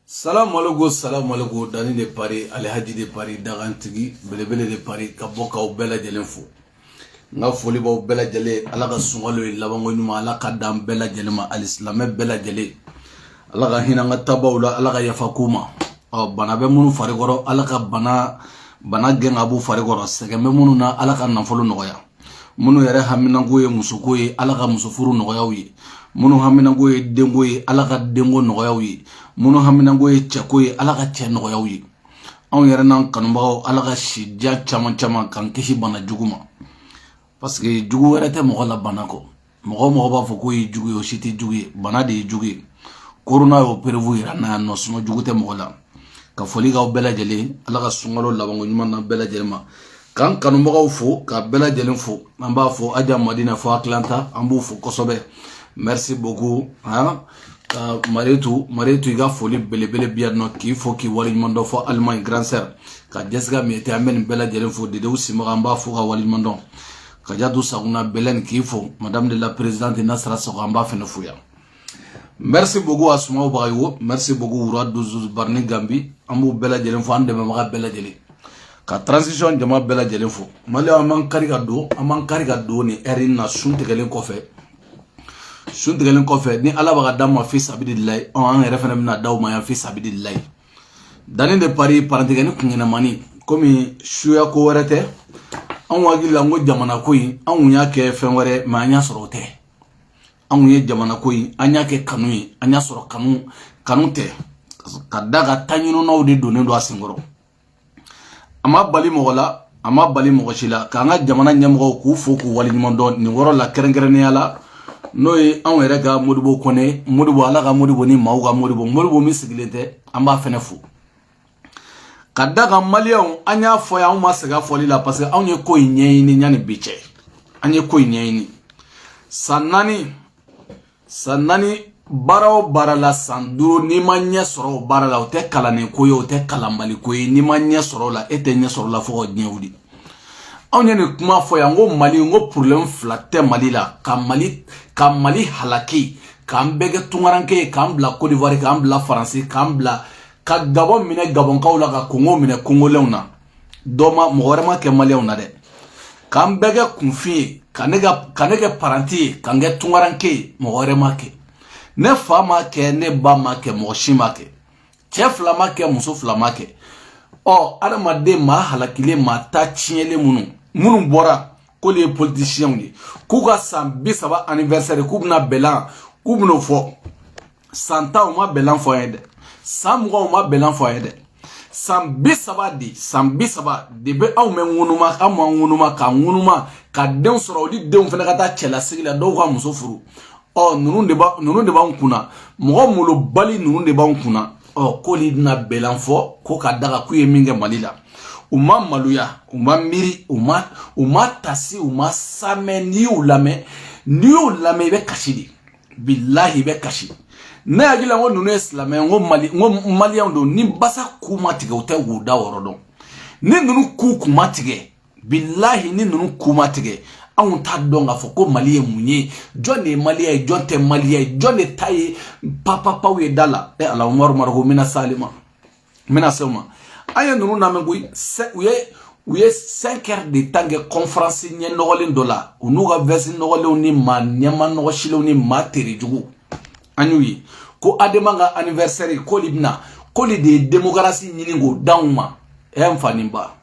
Salam alaikum Dani de Paris, Alhaji de Paris, Darantigi, Belebele de Paris, Kaboka ou Bella Jelenfo. Nga foli ba Bella Jele, ala ka sungalo labango nyuma ala ka dam Bella Jelema alislamé Bella Jele. Ala ka hina nga tabawla ala ka yafakuma. Bana be munu farigoro ala ka bana genga bu farigoro segeme munu na ala ka nafolo noya. Munu yere haminango ye musuko ye ala ka musufuru noya wi. Munu haminango ye dengo ye ala ka dengo noya wi. Munu haminango ye cheko ye ala ka che noya wi. An yere nan kanumbago ala ka shija chama kan kisi bana juguma. Parce que jugu wɛrɛ tɛ mɔgɔ la bana kɔ mɔgɔ b'a fɔ ko ye jugu ye o si tɛ jugu ye bana de ye jugu ye corona y'o prévu yira n'a yan nɔ sinon jugu tɛ mɔgɔ la ka foli k'aw bɛɛ lajɛlen ala ka sunkalo labanko ɲuman na bɛɛ lajɛlen ma k'an kanubagaw fo ka bɛɛ lajɛlen fo an b'a fɔ Aja Madina fo Atlanta an b'u fo kosɛbɛ merci beaucoup ka Maretu i ka foli belebele bi yan nɔ k'i fo k'i waleɲuman dɔn fo Allemagne Grand Sœur ka Jessica Miete an bɛ nin bɛɛ lajɛlen fo Dedewu Simaga an b'a fo ka waleɲuman dɔn Kajatu Saguna Belen Kifo, Madame de la Présidente Nasra Sokamba Fenefouya. Merci beaucoup à Soumao Bayo, merci beaucoup Oura Douzou Barni Gambi, Amou Bella Jelenfo, Ande Mamaga Bella Jele. Ka transition Jama Bella Jelenfo. Mali aman karika do ni erin na suntegelen kofe. Suntegelen kofe ni ala baga dama fi sabilillah, an yɛrɛ fana bɛna daw ma ya fi sabilillah. Dani de Paris parentegeni kungena mani, komi suya ko wɛrɛ tɛ. An wagila ngo jamana ko yin an y'a kɛ fɛn wɛrɛ mais an y'a sɔrɔ tɛ an ye jamana ko yin an y'a kɛ kanu ye an y'a sɔrɔ kanu tɛ ka da ka taɲininaw de donnen do a senkɔrɔ a ma bali mɔgɔ la a ma bali mɔgɔ si la k'an ka jamana ɲɛmɔgɔw k'u fo k'u waleɲuman dɔn nin yɔrɔ la kɛrɛnkɛrɛnnenya la n'o ye anw yɛrɛ ka Modibo Kone Modibo ala ka Modibo ni maaw ka Modibo min sigilen tɛ an b'a fɛnɛ fo ka daga Maliens an y'a fɔ an ma sega fɔli la parce que an ye ko in ɲɛɲini ɲani bi cɛ an ye ko in ɲɛɲini san naani baara o baara la san 5 n'i ma ɲɛ sɔrɔ o baara la o tɛ kalannen ko ye o tɛ kalanbali ko ye n'i ma ɲɛ sɔrɔ o la e tɛ ɲɛ sɔrɔ la fo ka diɲɛ wuli anw ye nin kuma fɔ yan ko Mali ko problème fila tɛ Mali la ka Mali halaki k'an bɛɛ kɛ tungaranke ye k'an bila Côte d'Ivoire k'an bila France k'an bila ka Gabon minɛ Gabonkaw la ka Congo minɛ Congolais na dɔma mɔgɔ wɛrɛ ma kɛ Maliens na dɛ k'an bɛɛ kɛ kunfin ye ka ne kɛ paranti ye k'an kɛ tungaranke ye mɔgɔ wɛrɛ ma kɛ ne fa ma kɛ ne ba ma kɛ mɔgɔ si ma kɛ cɛ fila ma kɛ muso fila ma kɛ adamaden maa halakilen maa ta tiɲɛlen minnu bɔra k'olu ye politiciens ye k'u ka san 30 anniversaire k'u bɛna bɛlan k'u bɛn'o fɔ san 10 u ma bɛlan fɔ ye dɛ san 20 ma bɛlan fɔ ye dɛ san 30 de bɛ anw mɛ ŋunuma an ma ŋunuma ka denw sɔrɔ olu denw fana ka taa cɛlasigi la dɔw ka muso furu ninnu de b'an kunna mɔgɔ malo bali ninnu de b'an kunna k'olu bɛna bɛlan fɔ ko ka daga k'u ye min kɛ Mali la u ma maloya u ma miiri u ma tasi u ma samɛ n'i y'u lamɛn i bɛ kasi de bilahi i bɛ kasi ne hakili ko ninnu ye silamɛ ko Maliens don ni basa k'u ma tigɛ u tɛ wo da wɔrɔ dɔn ni ninnu k'u kun ma tigɛ bilahi ni ninnu k'u ma tigɛ anw t'a dɔn k'a fɔ ko Mali ye mun ye jɔn de ye Malien ye jɔn tɛ Malien ye jɔn de ta ye papaw ye da la ala Umaru Mariko mina se o ma an ye ninnu lamɛn koyi u ye 5 heures de temps kɛ conférence ɲɛ nɔgɔlen dɔ la u n'u ka vɛsi nɔgɔlenw ni maa ɲɛma nɔgɔsilenw ni maa terijugu an y'u ye ko Adama ka anniversaire k'olu de ye démocratie ɲini k'o d'anw ma n fa ni ba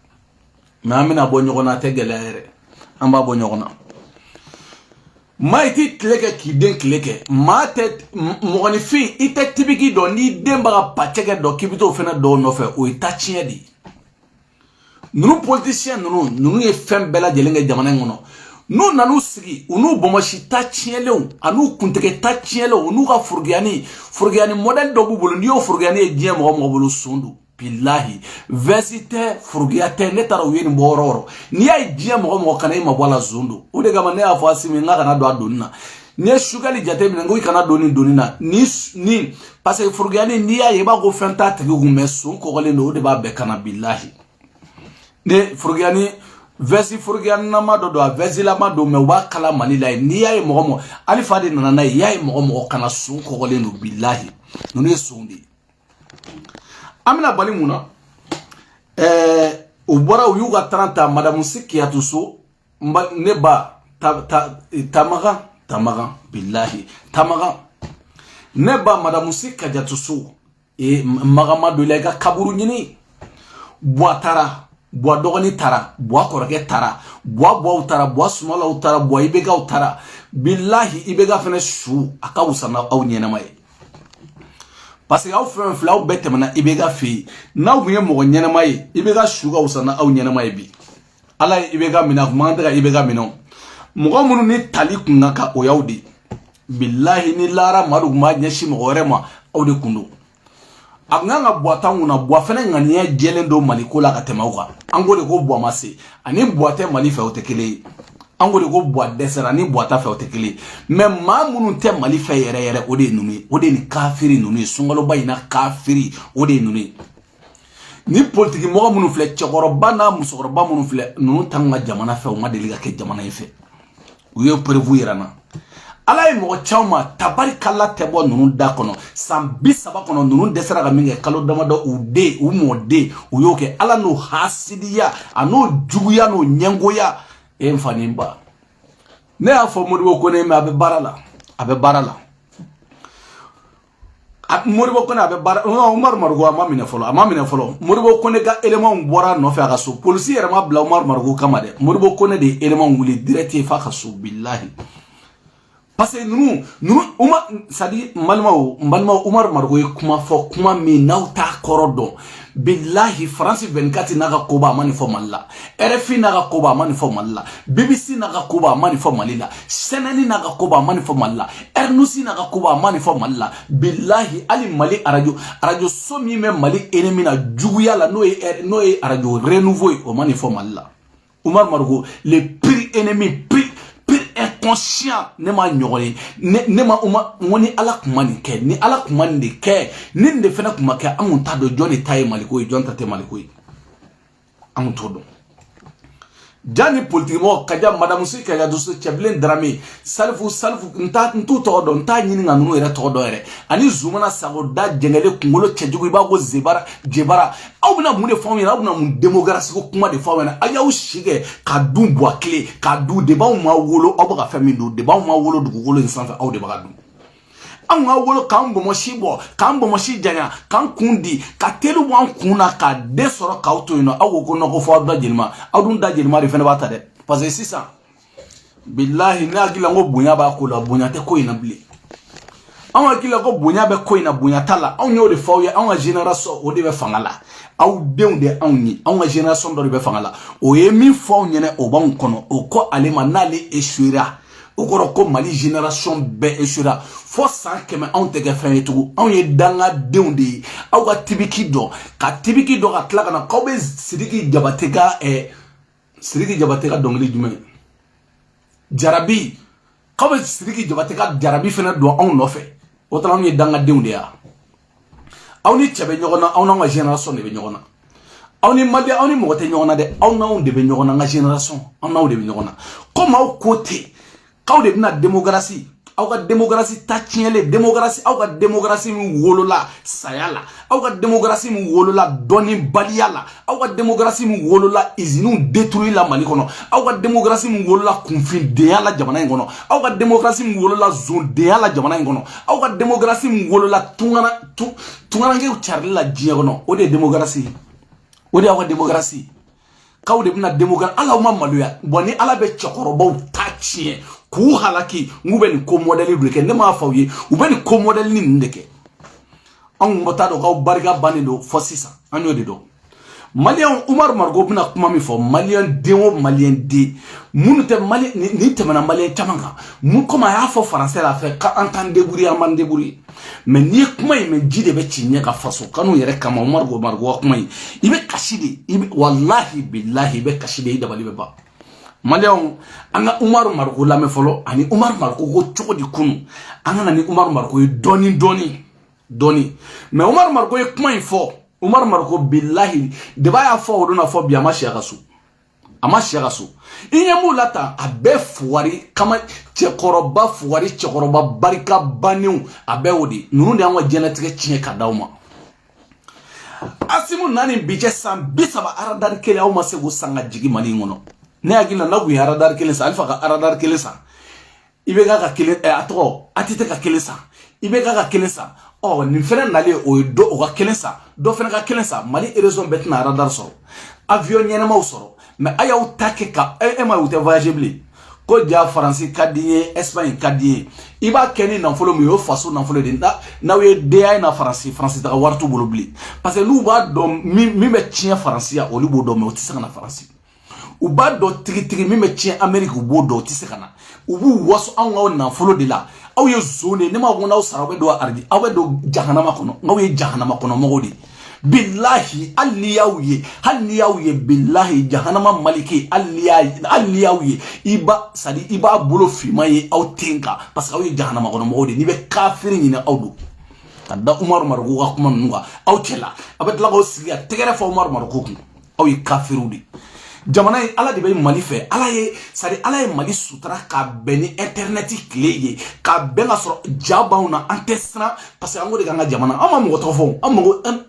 mais an bɛna bɔ ɲɔgɔn na a tɛ gɛlɛya yɛrɛ an b'a bɔ ɲɔgɔn na maa i t'i tile kɛ k'i den tile kɛ maa tɛ mɔgɔninfin i tɛ tibiki dɔn n'i den b'a ka pacɛkɛ dɔn k'i bɛ t'o fana dɔw nɔfɛ o ye ta tiɲɛ de ye ninnu politiciens ninnu ye fɛn bɛɛ lajɛlen kɛ jamana in kɔnɔ n'u nan'u sigi u n'u bɔnbɔsi ta tiɲɛlenw a n'u kuntigɛ ta tiɲɛlenw u n'u ka forogeyani modèle dɔ b'u bolo n'i y'o forogeyani ye diɲɛ mɔgɔ bolo son don bilahi vɛsi tɛ forogeya tɛ ne taara u ye nin bɔ yɔrɔ n'i y'a ye diɲɛ mɔgɔ kana i ma bɔ a la zon don o de kama ne y'a fɔ Asimi n ka kana don a donni na n'i ye sukali jate minɛ n ko i kana don nin donni na ni parce que forogeyani n'i y'a ye i b'a ko fɛn t'a tigi kun mais son kɔgɔlen don o de b'a bɛɛ kana bilahi ne forogeyani vesi furgiyanama do a vesilama do me wa kala mali la ni yaye mogo ali fadi nana na yaye mogo kana sun ko golen do billahi nunu sundi amina bali muna o bora o yuga 30 madame Sikiatou so ne ba tamaga billahi tamaga ne ba madame Sikiatou so e magama do lega kaburu nyini boatara boa dogoni tara boa korake tara boa tara boa sumala utara boa ibega utara billahi ibega fene shu aka usana aw nyena mai parce que aw fene flaw betemana ibega fi na wuye mo nyena mai ibega shu ga usana aw nyena mai bi ala ibega mina mandra ibega mino mo munu ni tali kunga ka o yawdi billahi ni lara maru ma nyashi mo gorema aw de kundu aganga boata nguna boa fene ngania jelen do maliko la katema uka angole go boa mase ani boate mali fe otekele angole go boa desera ni boata fe otekele me mamunu te mali fe yere ode nuni ode ni kafiri nuni sungalo bayina kafiri ode nuni ni politiki mo munu fle chokoroba na musokoroba munu fle nunu tanga jamana fe o madeli ke jamana ife uyo prevu irana ala ye mo chawma tabarikalla tebo nunu da kono sambi saba kono nunu desera ga minge kalo damado ude umode uyoke ala no hasidiya ano juguya no nyengoya emfanimba ne afo modibo kone me abe barala modibo kone abe barala Umar Margo amamine folo modibo kone ga element bora no fa ga so police yere ma bla Umar Margo kamade modibo kone de element wuli direct fa ga so billahi parce que nous sadi malma Umar Margo kuma fo kuma mi nauta korodo billahi France 24 naga koba mani fo malla RFI naga koba mani fo malla BBC naga koba mani fo malila CNN naga koba mani fo malla RNC naga koba mani fo malla billahi ali mali radio somi me mali ennemi na juguya la no e radio renouveau o mani fo malla Umar Margo le pire ennemi inconscient ne ma nyogole ne ma ngoni ala kumani ke ni ala kumani de ke ni nde fena kuma ke amun ta do joni tay maliko jonta te maliko amun todo jani politique mo kaja madame Sikiatou so Cheblen Dramé salfu ntu todo nta nyini nganu ere todo ere ani zumana sago da jengele kungolo chejugo ba go jebara aw bina mun de fawo aw bina mun démocratie ko kuma de fawo na ayaw shige ka du boakle ka du de ba ma wolo aw ba fa min do de ba ma wolo du golo insanfa aw de ba du an ga wolo kan bo mo shibo kan bo mo shi janya kan kundi ka telu wan kuna ka de soro ka auto ino aw ko no ko fo da jilma aw dun da jilma re fene bata de parce que c'est ça billahi na gila ngo bunya ba ko la bunya te ko ina bli an gila ko bunya be ko ina bunya tala an yo de fo ya an génération o de be fangala aw deun de an ni an génération do de be fangala o ye mi fo nyene o ban kono o ko alema nale eshuira okoro ko mali génération be esura fo 100 on te ga fen tout on ye danga deundi aw ga tibiki do ka tla na ko be sidiki jabatega dongli jume jarabi ko be sidiki jabatega jarabi fena do on no fe o tala on ye danga deundi ya aw ni chebe nyogona aw na génération ne be nyogona aw ni mali aw ni mote nyogona de aw na on de be nyogona nga génération aw na de be nyogona comme aw côté kaw de bina démocratie aw ka démocratie ta tienle démocratie aw ka démocratie mi wolola sayala aw ka démocratie mi wolola doni baliala aw ka démocratie mi wolola izinu détruire la mali kono aw ka démocratie mi wolola kunfin de la jamana ngono aw ka démocratie mi wolola zone de la jamana ngono aw ka démocratie mi wolola tungana nge charle la jie kono o de démocratie o de aw ka démocratie kaw de bina démocratie ala ma maluya boni ala be chokorobo tachie ku halaki ngube ni ko modeli duke ne ma fawye ube ni ko modeli ni ndeke an mbota do ka barika bani do fosisa anyo de do malien Umar Margo bina kuma mi fo malien de munu te mali ni te mana malien chamanga mu koma ya fo français la fait ka entendre débrouiller amande débrouiller mais ni kuma yi men jide be cinye ka faso kanu yere kama Umar Margo kuma yi ibe kashide ibe wallahi billahi ibe kashide ida bali be ba Malion anga Umar Margo la me folo ani Umar Margo go choko di kunu anga ni Umar Margo doni mais Umar Margo e kuma info Umar Margo billahi de ba ya fo do na fo biama shi akasu ama shega so inyemu lata abe fuwari kama chekoroba fuwari chekoroba barika baniu abe wodi nunu de anwa genetique chinye kadauma asimu nani bije san bisaba aradar kele au masego sanga jigi mali ngono ne agila nagu ya aradar kele sa alfa ka aradar kele sa ibega ka kele atro atite ka kele sa ibega ka kele sa oh ni fena nale o do o ka kele sa do fena ka kele sa mali raison betna aradar so avion nyena ma usoro mais aya utake ka ma ute voyager bli ko dia France kadiye Espagne kadiye iba keni na folo mu yo faso na folo de na we de na France ta wartu bolo bli parce que lu ba do mi me tien France ya o lu bo do me otisa na France u ba do tigi mi me tien Amerique u bo do otisa kana u bu waso an na folo de la aw ye zone ne ma wona o sarabe do ardi aw do jahannama kono ngaw ye jahannama kono mogodi billahi aliyawiye billahi jahannama maliki aliyawiye iba sadi iba bolo fimaye aw tinka parce que aw ye jahannama kono mogodi ni be kafiri ni aw do kada Umar Margo ka kuma nuga aw tela abetla ko sigia tegere fa Umar Margo ku aw ye kafiru di jamana ala de be mali fe ala ye mali sutra ka beni internet clé ka bela so jabawna antesna parce que ngode ganga jamana ama mo tofo ama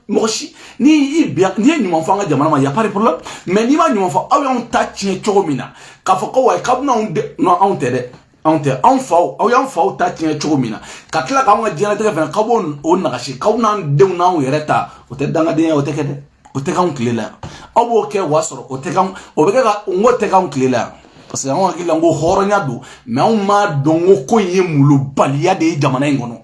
mo shi ni ibia ni nyuma fanga jamana ma ya pas de problème mais ni ma nyuma fa aw on ta tie chomina ka fo ko way kabna on de no on tede on fa aw yan fa ta tie chomina ka tla ka mo jena te fa ka bon on na shi ka na de na on yereta o te danga de o te kede o te kan clela abo ke wasoro o te kan o be ka ngo te kan clela parce que on akila ngo horonya do mais on ma dongo ko yemulu balia de jamana ngono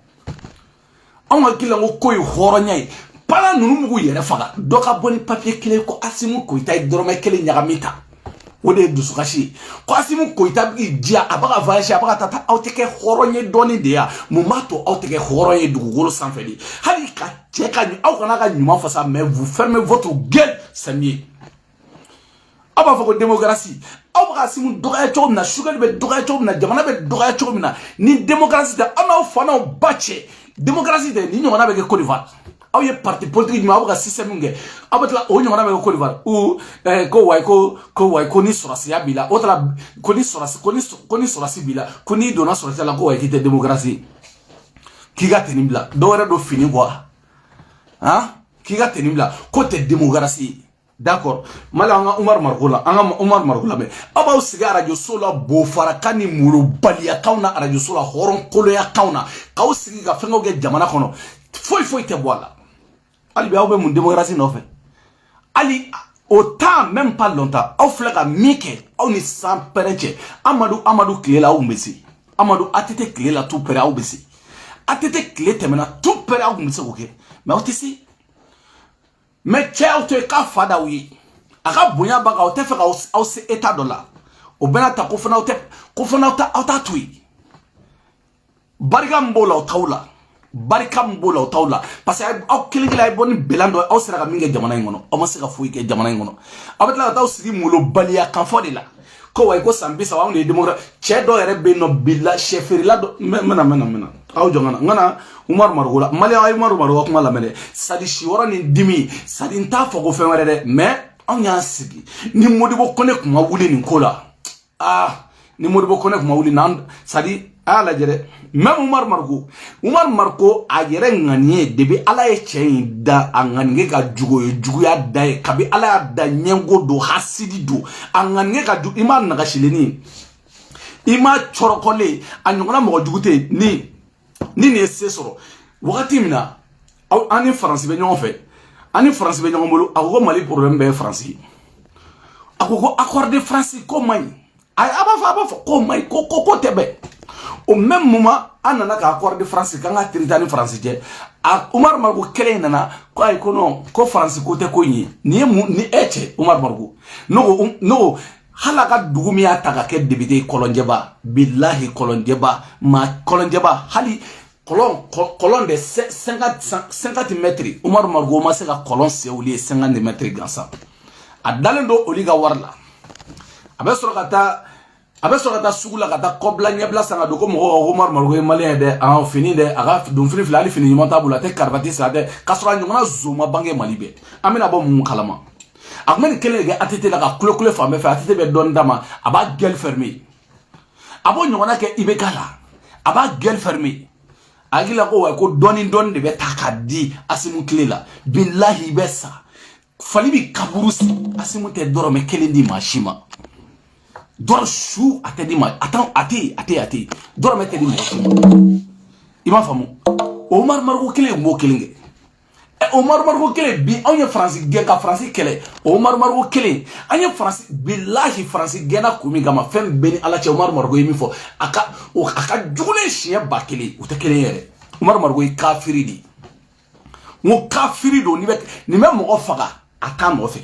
on akila ngo ko horonya pala nunu mugu yere faga doka boni papier clé ko asimu ko ita dorome kele nyagamita wode dusukashi ko asimu ko ita dia abaga voyage abaga tata auteke horonya doni dia mumato auteke horonya dugugolo sanfedi hali ka cheka ni au kana ka nyuma fasa mais vous fermez votre gueule samier aba fako démocratie abaga asimu doga chom na sugar be doga chom na jamana be doga chom na ni démocratie da ana fana bache démocratie de ni nyona be ke Côte d'Ivoire aw ye parti politique ma abaga système nge abatla o nyona be ko Côte d'Ivoire ou ko way ko ni sorasi ya bila otra ko ni sorasi bila ko ni dona sorasi la ko way kite démocratie kiga tenibla do wara do fini quoi hein kiga tenibla côté démocratie d'accord malanga Umar Margola mais abaw siga radio sola bo farakani muro balia kauna radio sola horon kolo ya kauna kaw sigi ga fengo ge jamana kono foi te boala ali be awbe mun démocratie no fait ali autant même pas longtemps aw flaga mike aw ni sans pereche amadou clela aw mbesi amadou atete clela tout pere aw besi atete clé temena tout pere aw mbesi oké mais otisi mais tchao te ka fada wi aka bonya baka o te fe ka o se état dollar o bena ta ko fana o ta tui barika mbola o tawla parce que aw kiligila boni belando aw sera ka minge jamana ngono o ma se ka fuyi ke jamana ngono abetla taw sigi mulo balia kan fodi la ko way ko sambisa wa on les démocrates che do yere be no billa cheferi la do mena aw jongana ngana Umar Margola mali ay Umar Margola kuma la mele sadi shiwara ni dimi sadi nta fogo fenwere de mais on ya sigi ni modibo kone kuma wuli ni kola ni modibo kone kuma wuli nan sadi ala jere même Umar Margo a yere nganie debi ala e chen da angange ka jugo ya dai kabi ala ya da nyengo do hasidi do angange ka ju iman na gashileni ima chorokole anyongona mo jugute ni ese soro wakati mina ani France be ñon fait ani France be ñon bolo ako Mali problème be France ako accord de France ko may ay aba fa ko may ko tebe au même moment anana ka accord de France kanga tritani France je Umar Margo kele nana ko ay ko non ko France ko te ko ni eche Umar Margo no halaka dugumiya taka ke debite kolonjeba billahi kolonjeba hali colon de 50 mètres Umar Margo ma se ka colon se wuli 50 mètres gansa adalendo oliga warla abe sorata sugula kata kobla nyebla sanga do ko mo Umar Margo malien de en fini de aga dum fini flali fini monta bula te karbati sa de kasra nyona zuma bange malibe amina bo mun kalama Akmeni kele ge atete la ka kule femme fe atete be don dama aba gueule fermée. Abo nyona ke ibekala aba gueule fermée. Agila ko wa ko doni de be takadi asimu klela billahi besa falibi kaburusi asimu te doro me kelendi mashima dor shu atedi ma attends ate doro me te di mashima ima famu Omar Margo kele mo kelenge Omar Margo kele bi anya France genka France kele Omar Margo kele anya France billahi France gena kumi gama fem beni ala che Omar Margo yimi fo aka jugule shiya bakele utekele yere Omar Margo kafiri di mo kafiri do ni me mo faga aka mo fe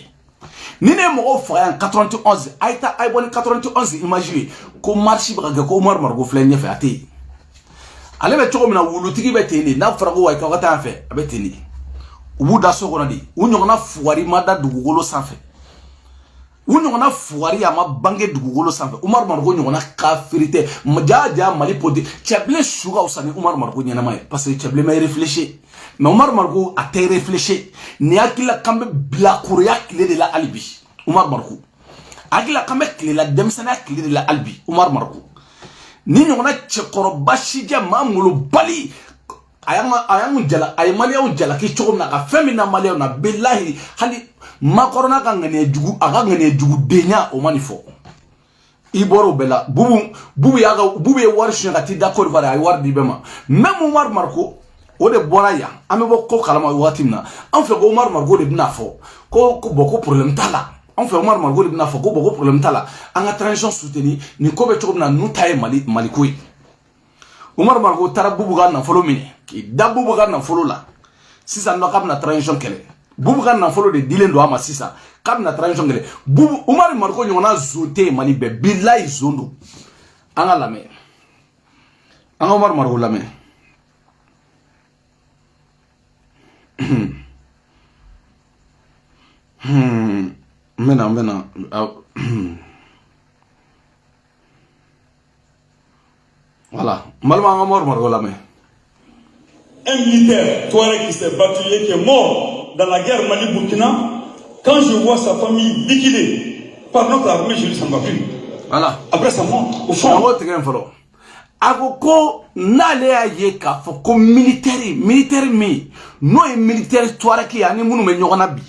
ni ne mo faga en 91 aita ay bon 91 imagine ko marchi baga ko Omar Margo flenye fe ate ale be chogo mina wulutigi be teni na farago wa ka wata fe abeteni ubuda sogona di unyongona fuwari mada dugugolo sanfe unyongona fuwari ama bange dugugolo sanfe Omar Margo nyongona kafirite mjaja mali podi cheble shuga usani Omar Margo nyana mai parce que cheble mai réfléchir mais Omar Margo a té réfléchir ni akila kambe bla kuria kile de la albi Omar Margo akila kambe kile la demsana kile de la albi Omar Margo ni nyongona chekoro bashija mamulu bali ayang jala ay maliya jala ki chogom na ka femina maliya na billahi hali makorona ka ngane jugu aga ngane jugu denya o manifo iboro bela bubu yaga bubu e war shinga ti d'accord vara ay war dibema même Omar Margo o de boraya ame bo ko kalama watimna en fait Omar Margo de bina fo ko boko problème tala en fait Omar Margo de bina fo ko boko problème tala anga transition soutenir ni ko be chogom na nu tay mali koy Omar Margo tara bubuga na follow mini da bubuga na follow la sisa no kabna transition kele bubuga na follow de dilen do ama sisa kabna transition kele bubu Omar Margo nyona zote mali be billahi zondo anga lame anga Omar Margo lame mena voilà, malheureusement, Omar Margo la main. Un militaire, Touareg qui s'est battu et qui est mort dans la guerre Mali-Burkina, quand je vois sa famille liquidée par notre armée, je ne s'en va plus. Voilà. Après sa mort, au fond. Agoko n'allait à yeka foko militaire mi no e militaire Touareg qui ani munu me nyogana bi.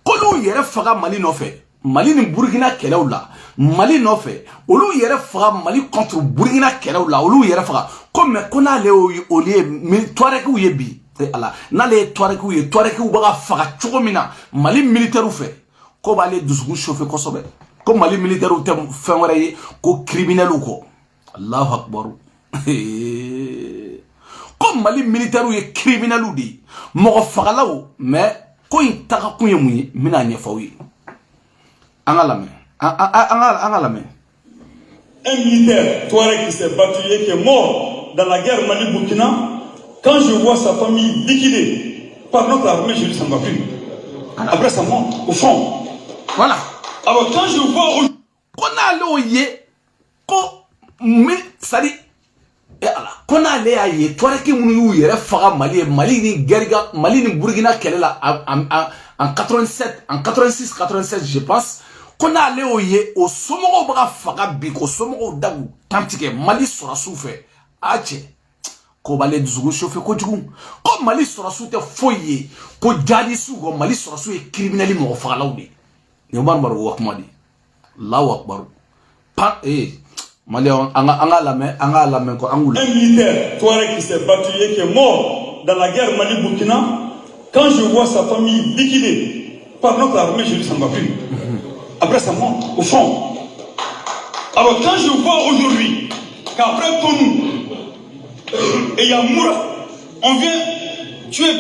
Kolu yere faga Mali no fait. Mali ni Burkina kelaw la Mali no fait olu yere faga Mali contre Burkina kelaw la olu yere faga comme kona le olie Touareg ou yebi ala na le Touareg ou baga faga chogomina Mali militaire ou fait ko ba le dusugu chauffer ko sobe ko Mali militaire ou te fen wara ko criminel ou ko Allahu akbar ko Mali militaire ou ye criminel ou di mo faga lawo mais ko intaka kunye munye mina nyefawi Angalame. Un militaire, Touareg qui s'est battu et qui est mort dans la guerre Mali-Burkina, quand je vois sa famille liquidée par notre armée, je ne s'en va plus. Après sa mort, au fond. Voilà. Alors quand je vois... Qu'on a l'oye, qu'on a l'oye, Touareg qui mounou yere faga Mali ni Gerga, Mali ni Burkina Kelela en 87, en 86, 87, je pense. Qu'on a l'oye au somo bra faga biko somo dagu tantike Mali sora soufe ache ko balé duzugu chauffé ko djugum ko Mali sora soute foye ko jadi su ko Mali sora sou criminel mo faga lawdi ni Omar Margo wakmadi Allahu akbar pa Mali anga la main ko angul. Un militaire Touareg qui s'est battu et qui est mort dans la guerre Mali-Burkina, quand je vois sa famille liquidée par notre armée, je ne s'en va plus. Après sa mort, au fond. Alors quand je vois aujourd'hui qu'après Tonou et Yamoura, on vient tuer,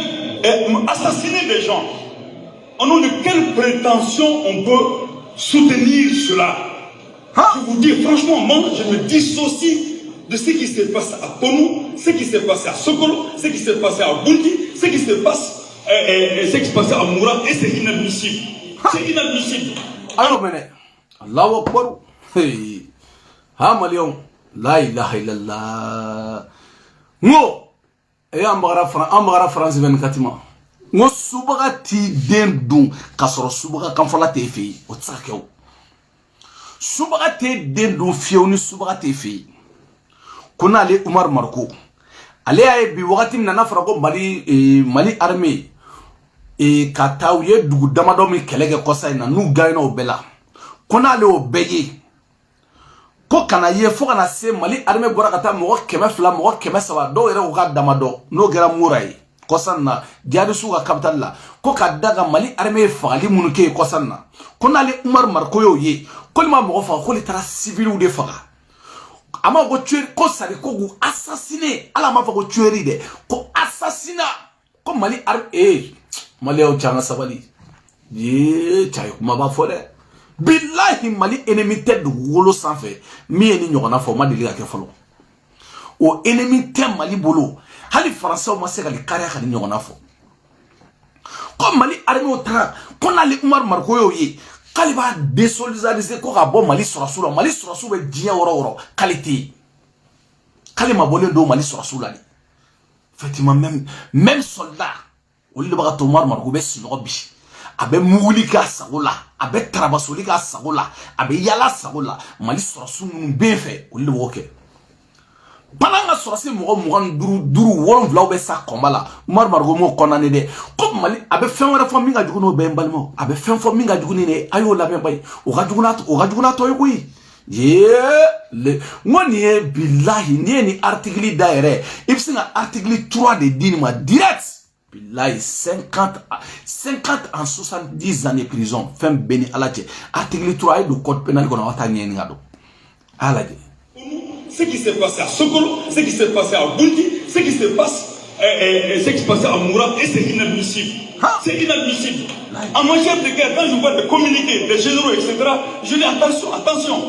assassiner des gens, au nom de quelle prétention on peut soutenir cela? Je vous dis franchement, moi je me dissocie de ce qui s'est passé à Tonou, ce qui s'est passé à Sokolo, ce qui s'est passé à Bunti, ce qui s'est passé à Moura, et c'est inadmissible. C'est inadmissible. Alors, Allahu Akbar. Hey. Ha Malion. La ilaha illallah. Ngo. Et Ambara France 24 mois. ngo subaga ti den dun ka sɔrɔ subaga kan fɔla te fe o tsa kɛ o subaga te den dun fiyewu ni subaga te fe kuna ale Umar Marko ale ay bi wakati min na fara ko Mali armée ka taa u ye dugu damadɔ min kɛlɛ kɛ kɔsa in na n'u gagnera o bɛɛ la ko n'ale o bɛɛ ye ko kana ye fo kana se Mali armée bɔra ka taa mɔgɔ 200 mɔgɔ 300 dɔw yɛrɛ u ka damadɔ n'o kɛra Mura ye kɔsan na jihadistu ka capital la ko ka daga Mali armée fagali minnu kɛ kɔsan na ko n'ale Umar Marko y'o ye ko ma mɔgɔ faga ko le taara civiliw de faga ama ko tuer ko sari ko gu assassiner ala ma fa ko tuerie de ko assassinat ko Mali armée Mali au changa sabali ye chay kuma ba fo de billahi Mali ennemi tête de wolo sanfɛ mi ni ɲɔgɔnna fɔ ma deli ka kɛ fɔlɔ o ennemi tɛ Mali bolo hali français ma se ka li kariya ka ni ɲɔgɔnna fɔ ko Mali armée o taara ko n'ale Umar Marko y'o ye k'ale b'a désolidariser ko ka bɔ Mali sɔrɔsiw la Mali sɔrɔsiw bɛ diɲɛ wɔrɔ wɔrɔ k'ale tɛ yen k'ale ma bɔlen don Mali sɔrɔsiw la de effectivement même soldat olu de b'a to Umar Marko bɛ sunɔgɔ bi a bɛ muguli k'a sago la a bɛ tarabasoli k'a sago la a bɛ yala sago la Mali sɔrɔsiw minnu bɛ fɛ olu de b'o kɛ pendant ka sɔrɔsi mɔgɔ 25 7 bɛ sa kɔnba la Umar Marko m'o condamné dɛ ko Mali a bɛ fɛn wɛrɛ fɔ min ka jugu n'o bɛɛ ye n balimaw a bɛ fɛn fɔ min ka jugu ni ne a y'o lamɛn bayi o ka jugu n'a tɔ ye koyi ngo ni ye billahi ni ye ni article da yɛrɛ i bɛ se ka article 3 de di nin ma direct billahi 50 en 70 ans de prison fɛn bɛɛ ni ala cɛ article 3 a ye don code pénal kɔnɔ aw t'a ɲɛɲini ka dɔn a lajɛ. Ce qui s'est passé à Sokolo, ce qui s'est passé à Bounti, ce qui se passe à Moura, et c'est inadmissible. C'est inadmissible. En matière de guerre, quand je vois des communiqués, des généraux, etc., je dis attention.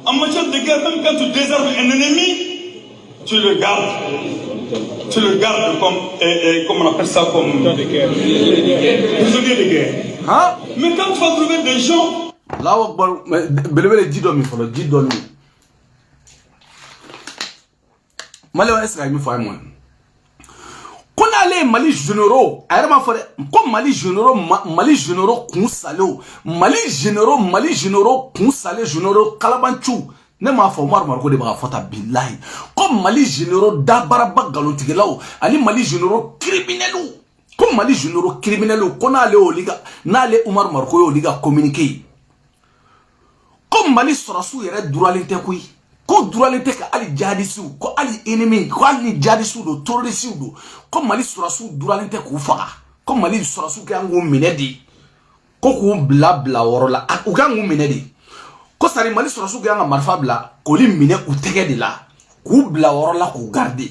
En matière de guerre, même quand tu désarmes un ennemi, tu le gardes comme, comment on appelle ça, comme prisonnier de guerre. Mais quand tu vas trouver des gens... Là, Mali est-ce qu'il y a une fois moi qu'on allait Mali généraux a vraiment fait comme Mali généraux kun salé Mali généraux kun salé généraux kalabanchu ne m'a fait Umar Marko de ba fata billahi comme Mali généraux dabaraba galotigelaw ali Mali généraux criminels comme Mali généraux criminels qu'on allait au liga n'allait Umar Marko au liga communiquer comme Mali surasu yere duralité koy ko duralité ka ali jihadistu ko ali ennemi ko ali jihadistu do terroristu do ko Mali surasu duralité ko faga ko Mali surasu ka ngo minedi ko ko bla worola o ka ngo minedi ko sari Mali surasu ka nga marfa bla ko li mine u tege de la ko bla worola ko garder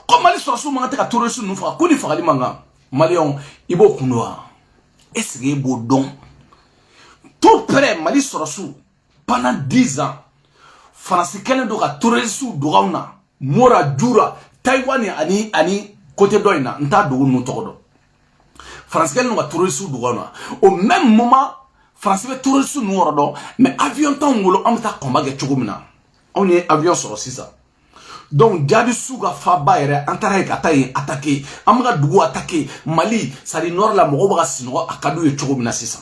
ko Mali surasu manga te ka terroristu nu faga ko ni faga li manga Malion ibo kunwa est-ce que bo don tout près Mali surasu pendant 10 ans France kelen do ka terroriste dogauna mora jura Taiwan ani côté doina nta do no todo France kelen do ka terroriste dogauna au même moment France be terroriste no rodo mais avion tan ngolo amta combat ge chogumina on est avion sur ça donc jadi suga fa bayre antara ka tay attaquer amga dugu attaquer Mali sari nord la mo ba sino akadu ye chogumina sisa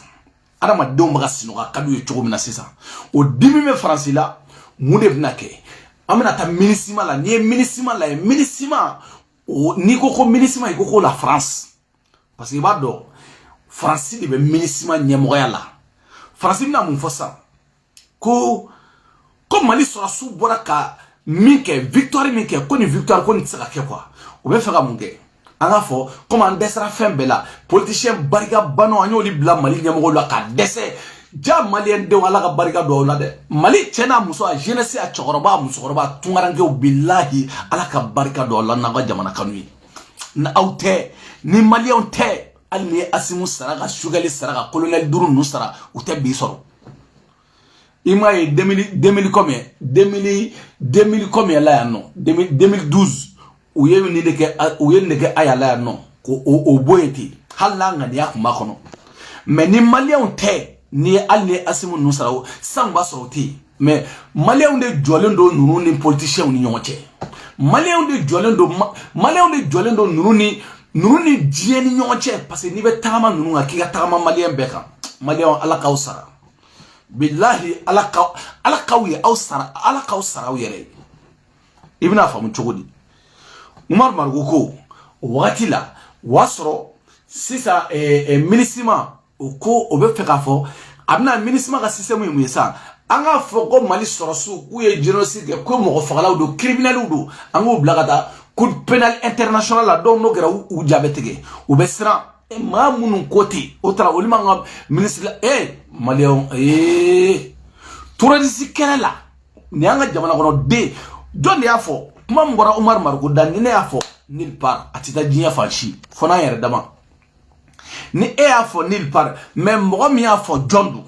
adama do ba sino akadu ye chogumina sisa au demi me France là Mouné Bnake, amena ta minissima la, ni minissima la, minissima, ni koko minissima, koko la France. Parce que bado, France de minissima ni moya la. France n'a mon fossa. Ko Mali sera sous boraka, minke, victoire minke, koni victoire, koni tsaka quoi. Ou bien faire monge. Anga fo, comme un dessin fin bella, politicien bariga bano agno li bla Mali nyamoro la ka dese. Ja Malien de wala ka barika do la de Mali chena muso a jeunesse a chokoroba muso koroba tungarange billahi ala ka barika do la na ga jamana kanui na aute ni Malien te alni asimu saraka sugali saraka colonel duru nusara ute bi soro ima e 2000 combien 2000 combien là non 2012 ou yewi ni deke aya là non ko o boyeti halanga ni akuma kono mais ni Malien te ni alni asimu nusara sangba soroti mais Malien de jolendo nunu ni politicien ni nyonche Malien de jolendo nunu nous ni diɲɛ ni ɲɔgɔn cɛ parce que n'i bɛ tagama ninnu kan k'i ka tagama maliyɛn bɛɛ kan maliyɛn ala k'aw sara billahi ala k'aw ye aw sara ala k'aw sara aw yɛrɛ i bɛna faamu cogo di Umar Mariko ko o wagati la o y'a sɔrɔ sisan MINUSMA o ko o bɛ fɛ k'a fɔ a bɛna MINUSMA ka système ye mun ye sa an k'a fɔ ko Mali sɔrɔsiw k'u ye génocide kɛ ko mɔgɔ fagalaw don criminels don an k'u bila ka taa Cour pénale internationale la donc n'o kɛra u jaabi tigɛ u bɛ siran maa minnu ko ten o taara olu man ka ministre la maliyɛnw terroriste kɛlɛ la nin y'an ka jamana kɔnɔ den jɔn de y'a fɔ kuma min bɔra Umar Mariko da ni ne y'a fɔ nulle part a tɛ taa diɲɛ fan si fo n'an yɛrɛ dama ni e y'a fɔ nulle part mais mɔgɔ min y'a fɔ jɔn don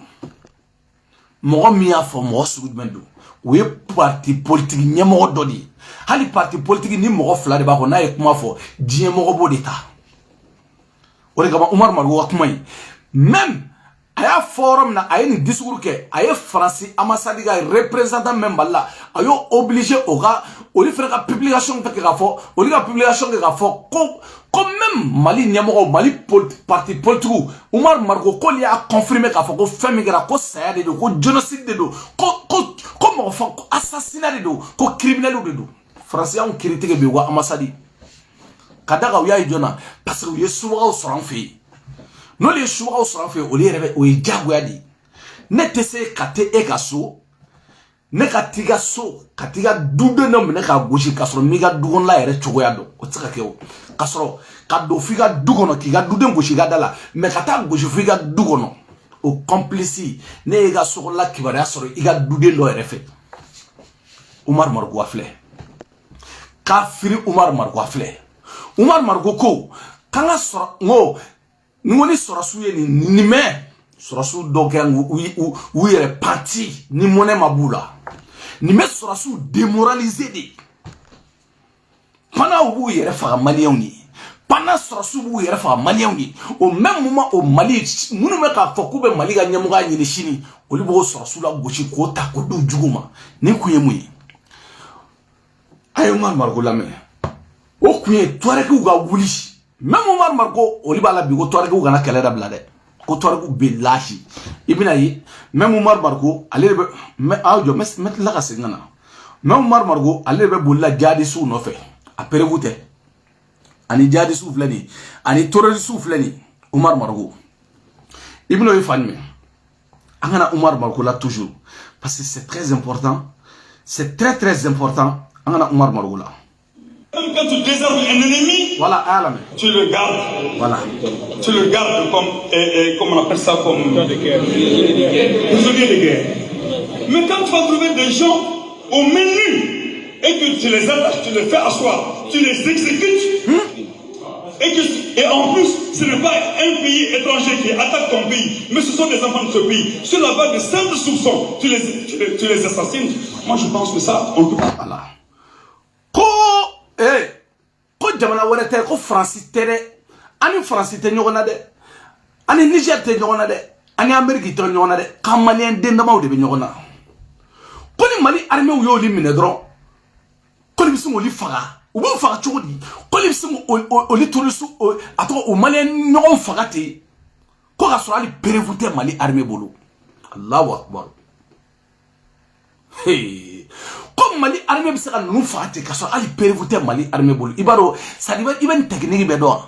mɔgɔ min y'a fɔ mɔgɔ sugu jumɛn don o ye parti politique ɲɛmɔgɔ dɔ de ye hali parti politique ni mɔgɔ fila de b'a kɔ n'a ye kuma fɔ diɲɛ mɔgɔ b'o de ta o de kama Umar Mariko ka kuma in même a y'a fɔ yɔrɔ min na a ye nin discours kɛ a ye Faransi ambassade ka représentant même Mali la a y'o obligé o ka olu fana ka publication kɛ k'a fɔ olu ka publication kɛ k'a fɔ ko même Mali ɲɛmɔgɔw Mali parti politique Umar Mariko k'olu y'a confirmer k'a fɔ ko fɛn min kɛra ko saya de don ko génocide de don ko mɔgɔ fa ko assassinat de don ko criminel de don Faransi y'anw critique bi wa ambassade ka da ka u y'a ye jɔn na parce que u ye subagaw sɔrɔ an fɛ yen n'olu ye subagaw sɔrɔ an fɛ yen olu yɛrɛ bɛ o ye diyagoya de ye ne tɛ se ka te e ka so ne ka t'i ka so ka t'i ka duden dɔ minɛ k'a gosi k'a sɔrɔ n'i ka dukɔnɔla yɛrɛ cogoya dɔn o tɛ se ka kɛ o k'a sɔrɔ ka don f'i ka du kɔnɔ k'i ka duden gosi i ka da la mais ka taa gosi f'i ka du kɔnɔ o complice ne y'i ka sokɔnɔla kibaruya sɔrɔ i ka duden dɔ yɛrɛ fɛ Umar Mariko filɛ kafiri Umar Mariko filɛ Umar Mariko ko k'an ka sɔrɔ ngo ni sɔrɔsiw ye nin mɛn sɔrɔsiw dɔw kɛ u yɛrɛ panti ni mɔnɛ ma b'u la nin bɛ sɔrɔsiw démoraliser de pendant u b'u yɛrɛ faga maliyɛnw ye pendant sɔrɔsiw b'u yɛrɛ faga maliyɛnw ye au même moment o Mali minnu bɛ k'a fɔ k'u bɛ Mali ka ɲɛmɔgɔya ɲini sini olu b'o sɔrɔsiw la gosi k'o ta k'o d'u jugu ma nin kun ye mun ye a ye Umar Mariko lamɛn o kun ye Tuaregiw ka wuli même Umar Mariko olu b'a la bi ko Tuaregiw kana kɛlɛ dabila dɛ ko Tuaregiw billahi i bɛna ye même Umar Mariko ale de bɛ aw jɔ mɛ tila ka segin ka na même Umar Mariko ale de bɛ bolila jihadistes nɔfɛ a perewu tɛ ani jihadistes filɛ nin ye ani terroristes filɛ nin ye Umar Mariko i bɛna o ye fan jumɛn an kana Umar Mariko la toujours parce que c'est très important c'est très important an kana Umar Mariko la. Même quand tu désarmes un ennemi, voilà, tu le gardes. Voilà. Tu le gardes comme on appelle ça, comme prisonnier de guerre. Mais quand tu vas trouver des gens au menu et que tu les attaches, tu les fais asseoir, tu les exécutes, et en plus, ce n'est pas un pays étranger qui attaque ton pays, mais ce sont des enfants de ce pays. Sur la base de simples soupçons, tu les assassines. Moi, je pense que ça, on peut pas. Voilà. Ko jamana wɛrɛ tɛ ko Faransi tɛ dɛ ani Faransi tɛ ɲɔgɔn na dɛ ani Niger tɛ ɲɔgɔn na dɛ ani Amérique tɛ ɲɔgɔn na dɛ ka maliyɛn den damaw de bɛ ɲɔgɔn na ko ni Mali armée y'olu minɛ dɔrɔn ko ni bɛ sin k'olu faga u b'u faga cogo di ko ni bɛ sin k'olu terroriste a tɔgɔ o maliyɛn ɲɔgɔn faga ten ko ka sɔrɔ hali perewu tɛ Mali armée bolo Allahu Akbar ko Mali armée bɛ se ka ninnu faga ten ka sɔrɔ hali perewu tɛ Mali armée bolo i b'a dɔn c'est-à-dire i bɛ nin technique bɛɛ dɔn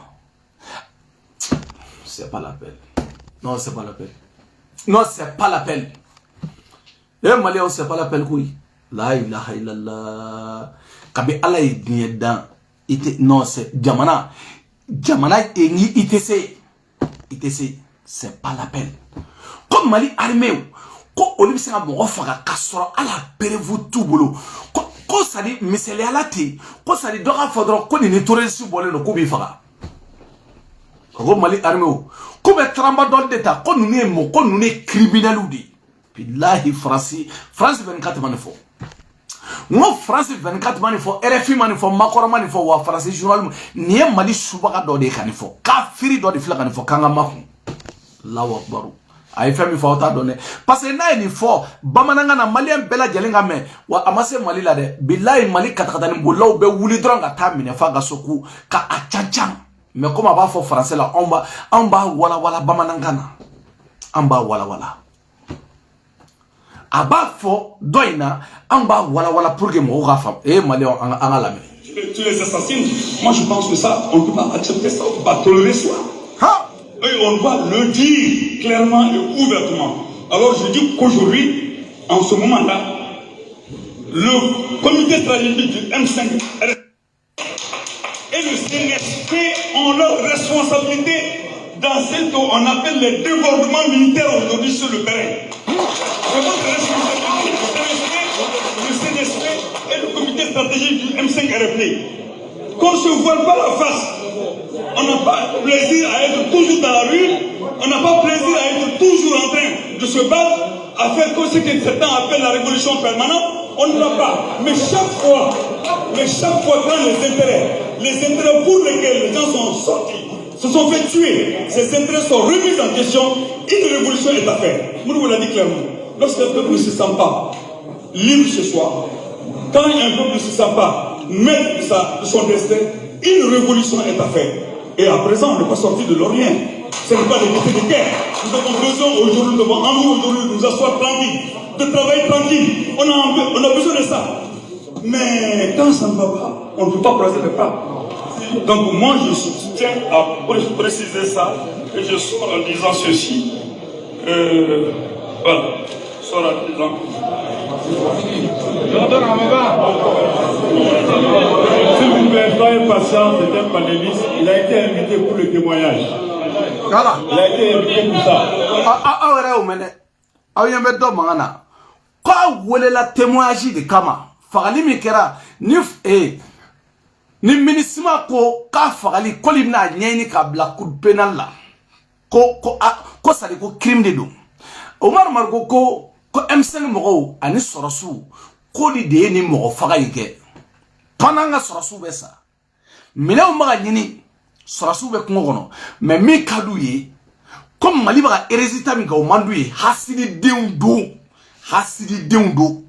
c'est pas la peine non c'est pas la peine non c'est pas la peine Malien c'est pas la peine koyi la ilaha illallah kabi Ala ye diɲɛ dan non c'est jamana ITC c'est pas la peine ko Mali armée ko olu bɛ se ka mɔgɔ faga ka sɔrɔ ala perewu t'u bolo ko sadi misaliyala ten ko sadi dɔ ka fɔ dɔrɔn ko nin ni terroriste bɔlen don k'u b'i faga ko Mali armée ko bɛ tramba dɔ de ta ko ninnu ye ko ninnu ye criminels de billahi France 24 ma nin fɔ n ko France 24 ma nin fɔ RFI ma nin fɔ Makɔrɔ ma nin fɔ wa France journal nin ye Mali subaga dɔ de ka nin fɔ kafiri dɔ de filɛ ka nin fɔ k'an ka makun Allahu Akbar a ye fɛn min fɔ aw t'a dɔn dɛ parce que n'a ye nin fɔ bamanankan na maliyɛn bɛɛ lajɛlen ka mɛn wa a ma se Mali la dɛ bilahi Mali katakatani bolilaw bɛ wuli dɔrɔn ka taa minɛ f'a ka so ka a can mais comme on va faire français là, on va wala bamanangana. On va wala. Aba fo doina, on va wala pour que mon rafam. Et Maléon en la Tu les assassines. Moi je pense que ça, on ne peut pas accepter ça, on ne peut pas tolérer ça. Et on doit le dire clairement et ouvertement. Alors je dis qu'aujourd'hui, en ce moment-là, le comité stratégique du M5 et le CNSP ont leur responsabilité dans ce qu'on appelle les débordements militaires aujourd'hui sur le terrain. C'est votre responsabilité, le CNSP et le comité stratégique du M5RP. Qu'on ne se voile pas la face. On n'a pas plaisir à être toujours dans la rue, on n'a pas plaisir à être toujours en train de se battre, à faire ce que certains appellent la révolution permanente, on ne l'a pas. Mais chaque fois quand les intérêts pour lesquels les gens sont sortis, se sont fait tuer, ces intérêts sont remis en question, une révolution est à faire. Moi, vous l'a dit clairement. Lorsqu'un peuple ne se sent pas libre ce soir, quand un peuple ne se sent pas maître de son destin, une révolution est à faire. Et à présent, on n'est pas sorti de l'Orient. Ce n'est pas des métiers de guerre. Nous avons besoin aujourd'hui, nous avons envie aujourd'hui de nous asseoir tranquille, de travailler tranquille. On a besoin de ça. Mais quand ça ne va pas, on ne peut pas croiser les bras. Donc moi, je tiens à préciser ça. Et je sors en disant ceci. Voilà. Je sors en disant. S'il vous plaît, soyez patient, c'est un panéliste. Il a été invité pour le témoignage. Voilà. Il a été invité pour ça. Quand vous voulez la témoignage de Kama, Fagali Mikera, ni ministre ko ka Fagali kolimna nyeni ka bla coup de pénal là. Ko ça ko crime de do. Omar Margo ko M5 mo ani sorosu ko li de ni mo Fagali ke. Pananga sorosu be sa. Mina o maga nyini sorosu be ko ngono. Mais mi kadu yi comme Mali ba hésita mi ka o mandu yi hasidi deundo.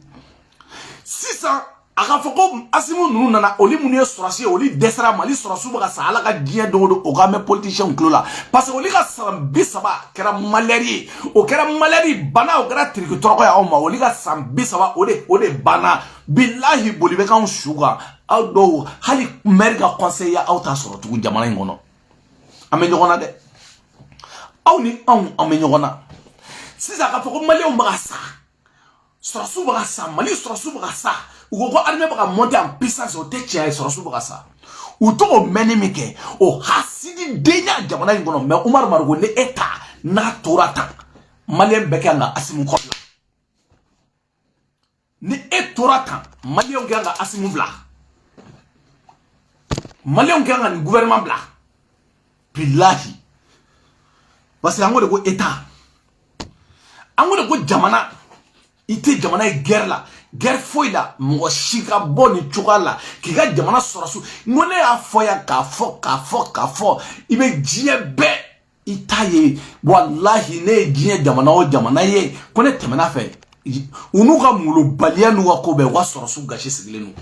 Si ça akafoko asimu nunu nana oli munu sorasi oli desra Mali sorasu ba sa ala ka dia do o ga me politicien clola parce que oli ka sambi saba kera malaria o kera malaria bana o kera triki troko ya o ma oli ka sambi saba ode bana billahi bolibe kan shuga aw do hali merga conseiller aw ta soro tugu jamana ngono ame nyogona de aw ni ame nyogona si ça akafoko Mali o ma sa sorosu ba sa Mali sorosu ba sa ou quoi armée va monter en puissance au tête et sur sous ça ou to menimike o hasidi denya jamana ngono mais Omar Margo ne eta na torata malien bekanga asimu kopla ni etorata malien ganga asimu bla malien ganga ni gouvernement bla billahi parce que angole ko eta angole ko jamana ite jamana guerre la guerre foi la mo shika boni chukala kiga jamana sorasu ngone afoya ka fo ibe jie be itaye wallahi ne jie jamana o jamana ye kone temena fe unuka mulo balianu ko be wa sorasu gashi siglenu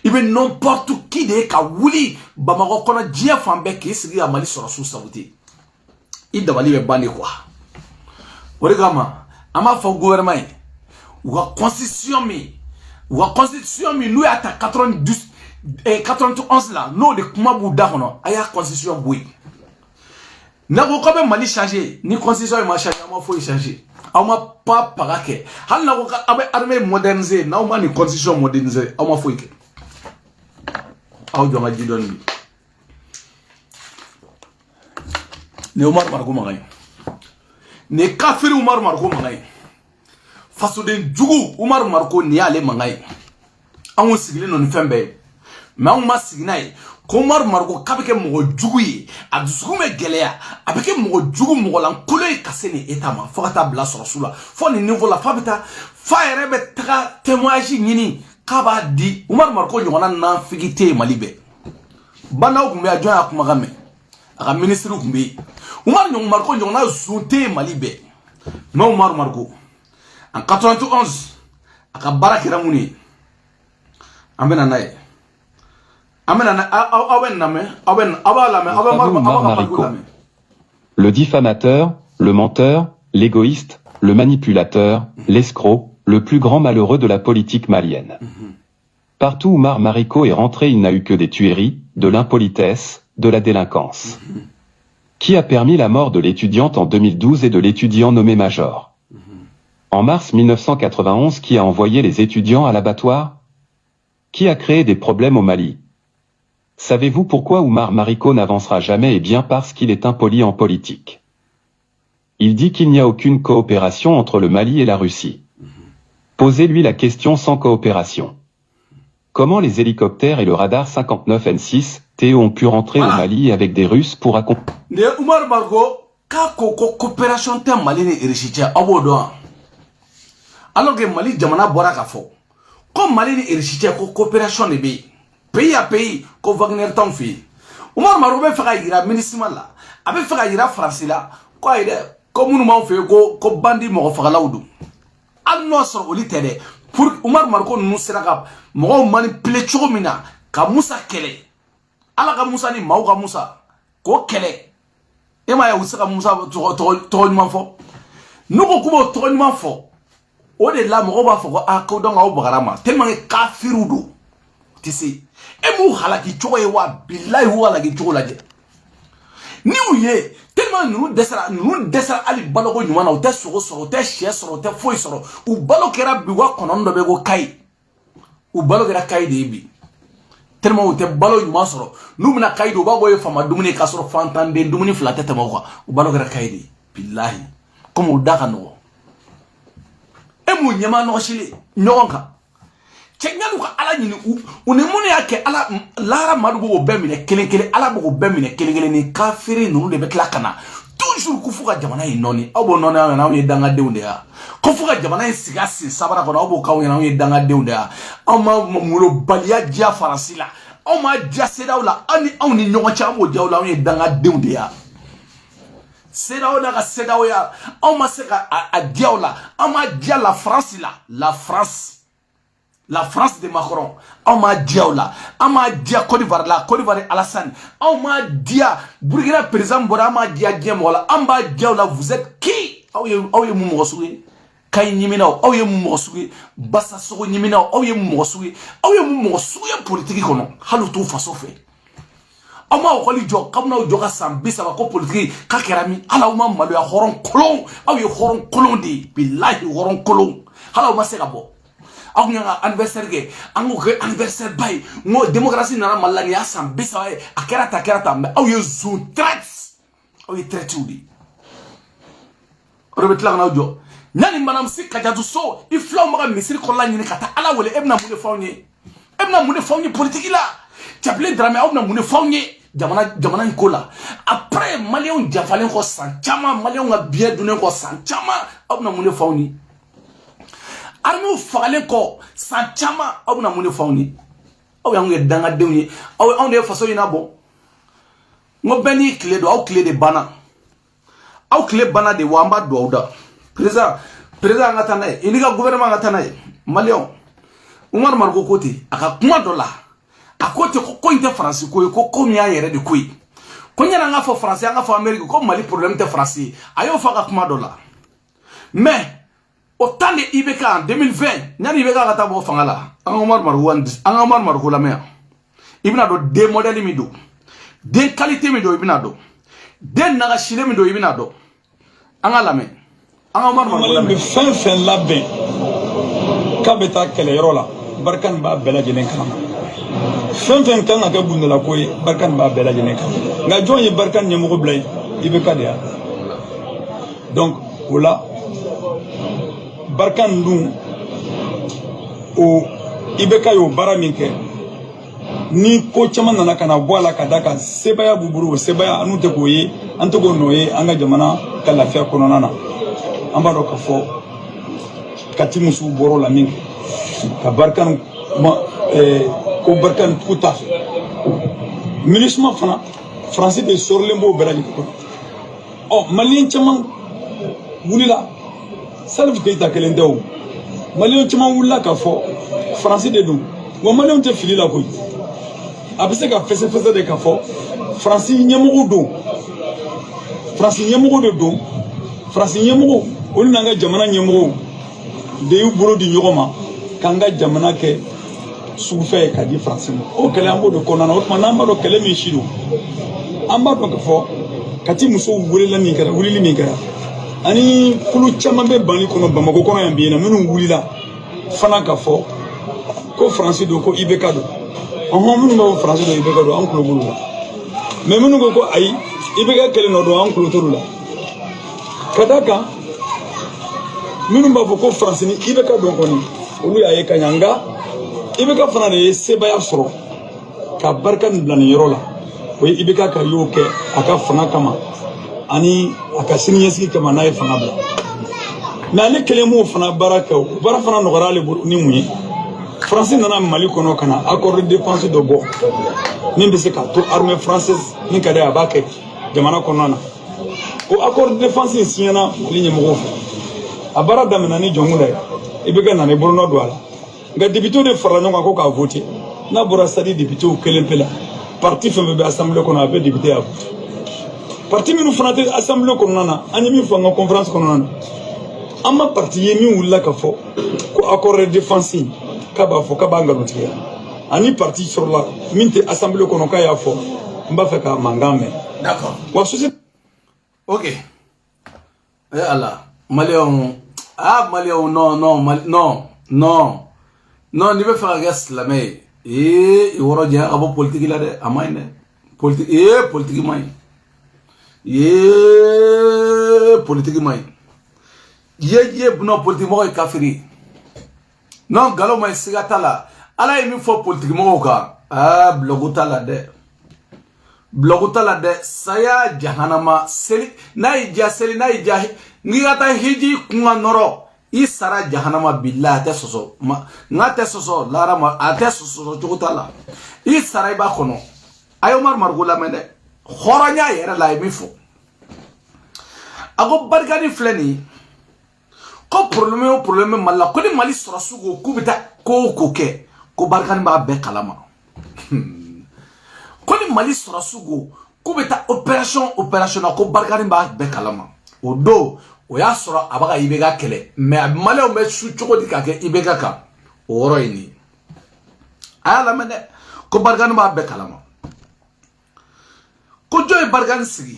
ibe n'importe qui de ka wuli bamako kono jie fambe ki sigi amali sorasu sabuti idabali be bani quoi origama ama fo gouvernement ou la constitution mi nous à 92 et 91 là nous de kuma bouda kono aya constitution boui na ko ka be Mali changer ni constitution ma changer ma faut changer a ma pas parake hal na ko ka abe armée moderniser na ma ni constitution moderniser a ma faut ke aw jonga jidon bi ne Omar Margo magay ne kafiri Omar Margo magay faso den jugu Omar Margo ni ale mangai anwo sigile no nfembe ma ma signai ko Omar Margo kabeke mo jugu yi adusugu me gelea abeke mo jugu mo lan kule kaseni etama fokata bla sorosula fo ni niveau la fabita fa erebe tra témoignage nyini kaba di Omar Margo nyona na figite Malibe bana kumbe ajoya akuma game aka ministre kumbe Omar Margo nyona zonte Malibe ma Omar Margo en 91 aka barakira muni ambena nae Marico. Le diffamateur, le menteur, l'égoïste, le manipulateur, l'escroc, le plus grand malheureux de la politique malienne. Partout où Mar Marico est rentré, il n'a eu que des tueries, de l'impolitesse, de la délinquance. Qui a permis la mort de l'étudiante en 2012 et de l'étudiant nommé Major? En mars 1991, qui a envoyé les étudiants à l'abattoir? Qui a créé des problèmes au Mali? Savez-vous pourquoi Oumar Marico n'avancera jamais? Eh bien parce qu'il est impoli en politique. Il dit qu'il n'y a aucune coopération entre le Mali et la Russie. Posez-lui la question sans coopération. Comment les hélicoptères et le radar 59N6 TE ont pu rentrer au Mali avec des Russes pour accompagner Oumar Marico, coopération te Mali ni Russie abodo. Alors que Mali jamana bora ka fo. Comme Mali ni Russie coopération ne be. Pays à pays, ko Wagner t'en fait. Oumar Marico be faka yira ministre la. Abe faka yira France la. Quoi ide comme nous m'en fait ko bandi mo faka lawdu. Al no so oli tede. Pour Oumar Marico nous sera ka mo manipuler chomina ka Musa kele. Ala ka Musa ni maw ka Musa ko kele. E ma ya usaka Musa to nyuma fo. Nous ko kubo to nyuma fo. O de la mo ba fo ko akodon aw bagarama tellement kafiru do. Tu sais. Et mou halaki chogo e wa billahi wa halaki chogo laje. Ni ouye tellement nous desera ali balogo nyuma na o te soro soro te chie soro te foi soro u balo kera bi wa konon do be go kai. U balo kera kai de bi. Tellement o te balo nyuma soro nu mina kai do ba go e fama dumuni ka soro fantande dumuni flate te mo kwa u balo kera kai de billahi comme o daka no. E mu nyama no shile nyonka. Cenganu ka ala nyini u ne mun ya ke ala lara madugo be mine kelenkele ala bo be mine kelenkele ni kafiri nunu de be kla kana toujours ku fuka jamana yi noni abo noni na we danga deunde ya ko fuka jamana yi sigasi sabara ko abo kawo na we danga deunde ya ama mulo balia dia faransila o ma dia sedawla ani on ni nyonga cha mo diawla we danga deunde ya sedaw na ka sedaw ya o ma se ka a diawla ama dia la France la France de Macron, on m'a dit là, on m'a dit Côte d'Ivoire là, Côte d'Ivoire Alassane, on m'a dit Burkina président Bora m'a dit Diamola, on m'a dit là, vous êtes qui? Aouye Moumoussoui, Kay Nimina, Aouye Moumoussoui, Bassa Soro Nimina, Aouye Moumoussoui, politique qu'on a, Haloutou façon fait. On m'a dit comme nous jouons sans bis à la politique, Kakerami, Alaouma Malua Horon Colon, Aouye Horon Colon dit, Billahi Horon Colon, Halaouma Segabo. Aw nga anniversaire ge ango ke anniversaire bay ngo démocratie nana malani ya sam bisa e akera ta me aw ye zone traite aw ye traite udi robet la na jo nani manam sikka jadu so il flaw ma misiri ko la nyini kata ala wole ebna mu ne fawni politique la chaplin drame aw na mu ne fawni jamana ko la après malien jafalen ko san chama malien nga bien donné ko san chama aw na mu ne fawni arme fagale ko san chama aw na mune fawni aw yangu danga dewni aw on de façon ina bon ngo beni clé do aw clé de bana aw clé bana de wamba do awda président ngata nay iniga gouvernement ngata nay malion Oumar Marico côté aka kuma do la akote ko inte France ko mi ayere de koy ko nyana nga fo France nga fo Amérique ko Mali problème te France ayo fa ka kuma do la mais autant de IBK en 2020, n'y'a IBK à ta bouffe en là. Angomar Marico la mer. Ibina do des modèles mido, des qualités mido ibina do, des nagachile mido ibina do. Angala mer. Angomar Marico la mer. Fin la ben. Kabeta kele rola. Barkan ba bela jenen kam. Fin kan nga bunda la koy. Barkan ba bela jenen kam. Nga joye barkan nyamo blay. IBK dia. Donc voilà. Barkan dun o ibeka yo bara minke ni ko chama nana kana boala kadaka sebaya buburu sebaya anu te koyi anto go noye anga jamana kala fa kono nana ambaro ka fo kati musu boro la minke ka barkan ko barkan tuta ministre fana français de sorlembo berali ko oh malien chama wulila Salif Keita kelen dew Malion chama wula ka fo français de dum wa Malion te fili la koy a bɛ se ka fɛsɛfɛsɛ de k'a fɔ Faransi ɲɛmɔgɔw don Faransi ɲɛmɔgɔw de don Faransi ɲɛmɔgɔw olu n'an ka jamana ɲɛmɔgɔw de y'u bolo di ɲɔgɔn ma k'an ka jamana kɛ sugufɛ k'a di Faransi ma o kɛlɛ an b'o de kɔnɔna na o tuma n'an b'a dɔn kɛlɛ min si don an b'a dɔn k'a fɔ Kati musow welela min kɛra wulili min kɛra ani kulu caman bɛ Mali kɔnɔ Bamako kɔnɔ yan bi na minnu wulila fana k'a fɔ ko Faransi don ko IBK don minnu b'a fɔ Faransi don IBK don an kulo b'olu la mais minnu ko ko ayi IBK kelen nɔ don an kulo t'olu la ka d'a kan minnu b'a fɔ ko Faransi ni IBK don kɔni olu y'a ye ka ɲɛ nka IBK fana de ye sebaya sɔrɔ ka barika nin bila nin yɔrɔ la o ye IBK ka y'o kɛ a ka fanga kama ani a ka siniɲɛsigi kama n'a ye fanga bila mais ale kelen m'o fana baara kɛ o baara fana nɔgɔyara ale bolo ni mun ye Faransi nana Mali kɔnɔ ka na accord de défense dɔ bɔ min bɛ se k'a to armée française min ka di a b'a kɛ jamana kɔnɔna na o accord de défense in signana Mali ɲɛmɔgɔw fɛ a baara daminɛ ni jɔngun ye IBK nana i bolonɔ don a la nka député de farala ɲɔgɔn kan ko k'a voter n'a bɔra stade député kelen pe la parti fɛn fɛn bɛ assemblée kɔnɔ a bɛ député a voter parti minnu fana tɛ assemblée kɔnɔna na an ye min fɔ an ka conférence kɔnɔna na an ma parti ye min wulila ka fɔ ko accord de défense k'a b'a fɔ k'a b'a nkalontigiya ani parti sɔrɔla min tɛ assemblée kɔnɔ k'a y'a fɔ n b'a fɛ ka mankan mɛn. D'accord. wa société. Ok. Eh Allah, Malien, Malien, non, ni bɛ fɛ ka kɛ silamɛ ye yɔrɔ janya ka bɔ politique la dɛ a ma ɲi dɛ politique ma ɲi politique ma ɲi non politique mɔgɔ ye kafiri non nkalon ma ɲi siga t'a la Ala ye min fɔ politique mɔgɔw kan blogu t'a la dɛ saya jahanama seli n'a y'i ja seli n'a y'i ja n'i ka taa hiji kunga nɔrɔ i sara jahanama billahi a tɛ sɔsɔ nka tɛ sɔsɔ larama a tɛ sɔsɔ cogo t'a la i sara i b'a kɔnɔ a ye Umaru Mariko lamɛn dɛ hɔrɔnya yɛrɛ la a ye min fɔ a ko barikani filɛ nin ye ko problème o problème Mali la ko ni Mali sɔrɔsiw ko k'u bɛ taa ko o ko kɛ ko barikani b'a bɛɛ kalama ko ni Mali sɔrɔsiw ko k'u bɛ taa opération na ko barikani b'a bɛɛ kalama o don o y'a sɔrɔ a bɛ ka IBK kɛlɛ mais Maliyɛnw bɛ su cogo di ka kɛ IBK kan o yɔrɔ ye nin ye a y'a lamɛn dɛ ko barikani b'a bɛɛ kalama ko jɔn ye barikani sigi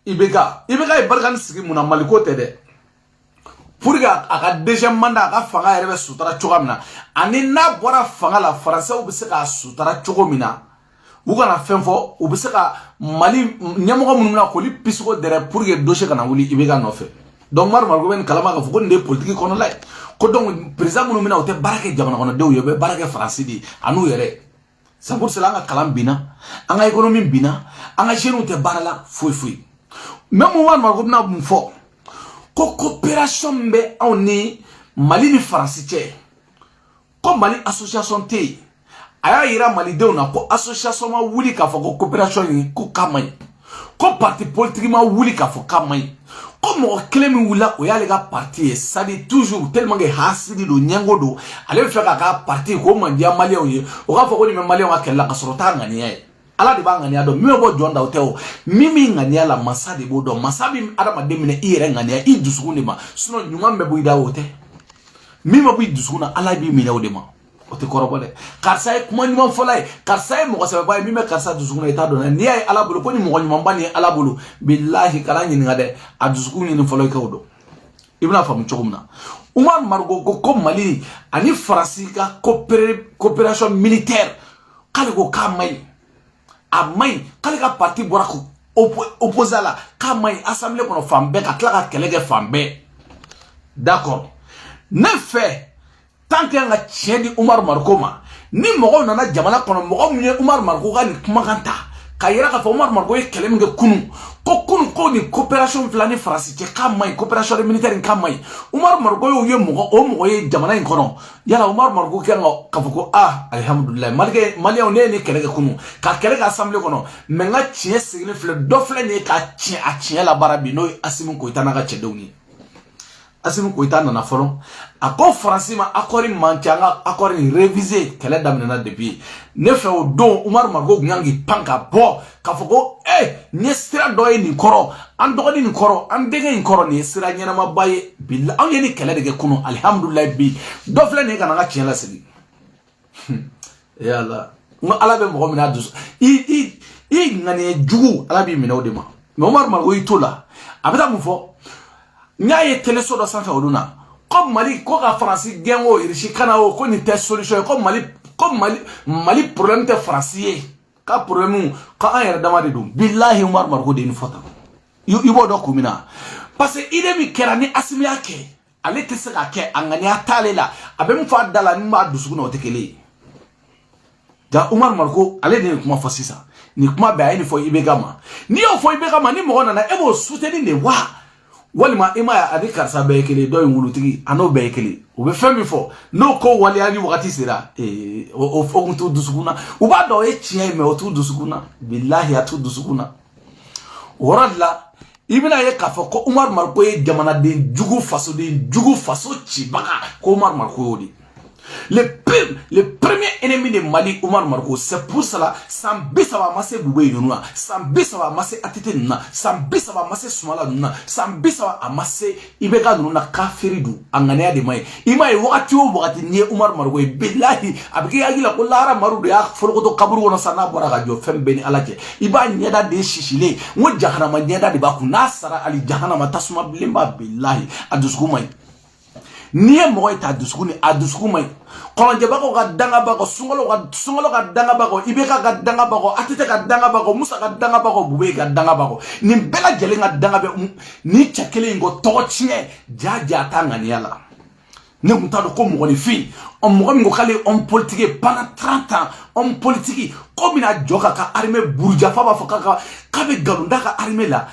IBK ye barikani sigi mun na Mali ko tɛ dɛ pour que a ka deuxième mandat a ka fanga yɛrɛ bɛ sutura cogo min na ani n'a bɔra fanga la Français bɛ se k'a sutura cogo min na u kana fɛn fɔ u bɛ se ka Mali ɲɛmɔgɔ minnu na k'olu pisigo dɛrɛ pour que dossier kana wuli IBK nɔfɛ donc Umaru Mariko bɛ nin kalama k'a fɔ ko nin de ye politique kɔnɔla ye ko donc président minnu bɛ na u tɛ baara kɛ jamana kɔnɔdenw ye u bɛ baara kɛ Faransi de ye a n'u yɛrɛ c'est pour cela an ka kalan binna an ka économie binna an ka jeunes tɛ baara la foyi même Umaru Mariko bɛna mun fɔ ko coopération min bɛ anw ni Mali ni Faransi cɛ ko Mali association tɛ yen a y'a yira Malidenw na ko association ma wuli k'a fɔ ko coopération in ko k'a ma ɲi ko parti politique ma wuli k'a fɔ k'a ma ɲi ko mɔgɔ kelen min wulila o y'ale ka parti ye c'est à dire toujours tellement que hasidi don ɲɛngo don ale bɛ fɛ k'a ka parti k'o man diya Maliyɛnw ye o k'a fɔ ko nin bɛ Maliyɛnw ka kɛlɛ la ka sɔrɔ t'a ŋaniya ye Ala de b'a ŋaniya dɔn min bɛ bɔ jɔn da o tɛ o min b'i ŋaniya la masa de b'o dɔn masa bɛ adamaden minɛ i yɛrɛ ŋaniya i dusukun de ma sinon ɲuman bɛ bɔ i da o tɛ min bɛ bɔ i dusukun na Ala b'i minɛ o de ma o tɛ kɔrɔbɔ dɛ karisa ye kuma ɲuman fɔla ye karisa ye mɔgɔ sɛbɛba ye min bɛ karisa dusukun na i t'a dɔn dɛ n'i y'a ye Ala bolo ko ni mɔgɔ ɲumanba nin ye Ala bolo bilahi kana ɲininka dɛ a dusukun ɲini fɔlɔ i k'o dɔn i bɛna faamu cogo min na Umaru Mariko ko Mali ani Faransi ka coopération militaire k'ale ko k'a ma ɲi a ma ɲi k'ale ka parti bɔra ko opposé a la k'a ma ɲi assemblée kɔnɔ fan bɛɛ ka tila ka kɛlɛ kɛ fan bɛɛ d'accord ne fɛ tant que an ka tiɲɛ di Umaru Mariko ma ni mɔgɔw nana jamana kɔnɔ mɔgɔ min ye Umaru Mariko ka nin kumakan ta ka yira k'a fɔ Umaru Mariko ye kɛlɛ min kɛ kunun ko nin coopération fila ni Faransi cɛ k'a ma ɲi coopération militaire k'a ma ɲi Umaru Mariko y'o ye mɔgɔ ye jamana in kɔnɔ yala Umaru Mariko kɛ k'a fɔ ko alhamdulilayi Maliyɛnw ne ye nin kɛlɛ kɛ kunun ka kɛlɛ kɛ assemblée kɔnɔ mais n ka tiɲɛ sigilen filɛ dɔ filɛ nin ye k'a tiɲɛ la baara bi n'o ye Asimi Goyita n'a ka cɛdenw ye Assimi Goïta nana folo ako France ma akori manchanga akori réviser kele damena depuis ne fe o don Umar Margo nyangi panka bo ka foko ni sira doye ni koro an dogoni ni koro an dege ni koro ni sira nyana ma baye billah an yeni kele de kuno alhamdulillah bi do fle ne kana ga tiela sigi ya Allah ma ala be mo mina dus i ngane jugu ala bi mina odema Umar Margo itola abata mu fo nyaye teleso do sanfa oduna comme Mali ko ka France gengo irishi kana o ko ni te solution comme Mali problème te français ka problème ka an yere dama de dum billahi Umar Margo de ni fota ibo do kumina parce que ide mi kerani asimi yake ale te se ka ke angani atale la abem fa dala ni ma dusugu no tekele ja Umar Margo ale de kuma fasisa ni kuma ba ni fo ibegama ni o fo ibegama ni mo na ebo soutenir ne wa walima ima adi karsa bekele do ngulutigi ano bekele ube femi fo no ko wali ani wakati sira o fo to dusukuna uba do e chie me o to dusukuna billahi atu dusukuna waradla ibina ye kafo ko Umar Margo ye jamana den jugu faso chibaka ko Umar Margo yodi le premier ennemi de Mali, Umar Margo, c'est pour cela, sans bisa va masser Boubé Yunua, sans bisa va masser Atite Nuna, sans bisa va masser Soumala Nuna, sans bisa va amasser Ibeka Nuna, Kafiridu, Anganea de Maï. Ima et Wakatio, Wakatini, Umar Margo, Billahi, Abki Agila, Lara Maru de Ak, Foloto Kaburu, Sana Boradio, Fembeni Alake, Iba Nieda de Shishile, Mujahana Nieda de Bakuna, Sara Ali Jahana Matasuma Blimba, Billahi, Aduskumai. Niye mo ita dusukuni adusukuma kolonje bako ga danga bako sungolo ga danga bako ibeka ga danga bako atete ga danga bako musa ga danga bako bube ga danga bako ni bela jele ga danga be ni chakele ngo tochie jaja tanga ni yala ne mutado ko mo ni fi on mo ngo kale on politique pendant 30 ans on politique comme ina joka ka armée bourja fa ba foka ka be galunda ka armée la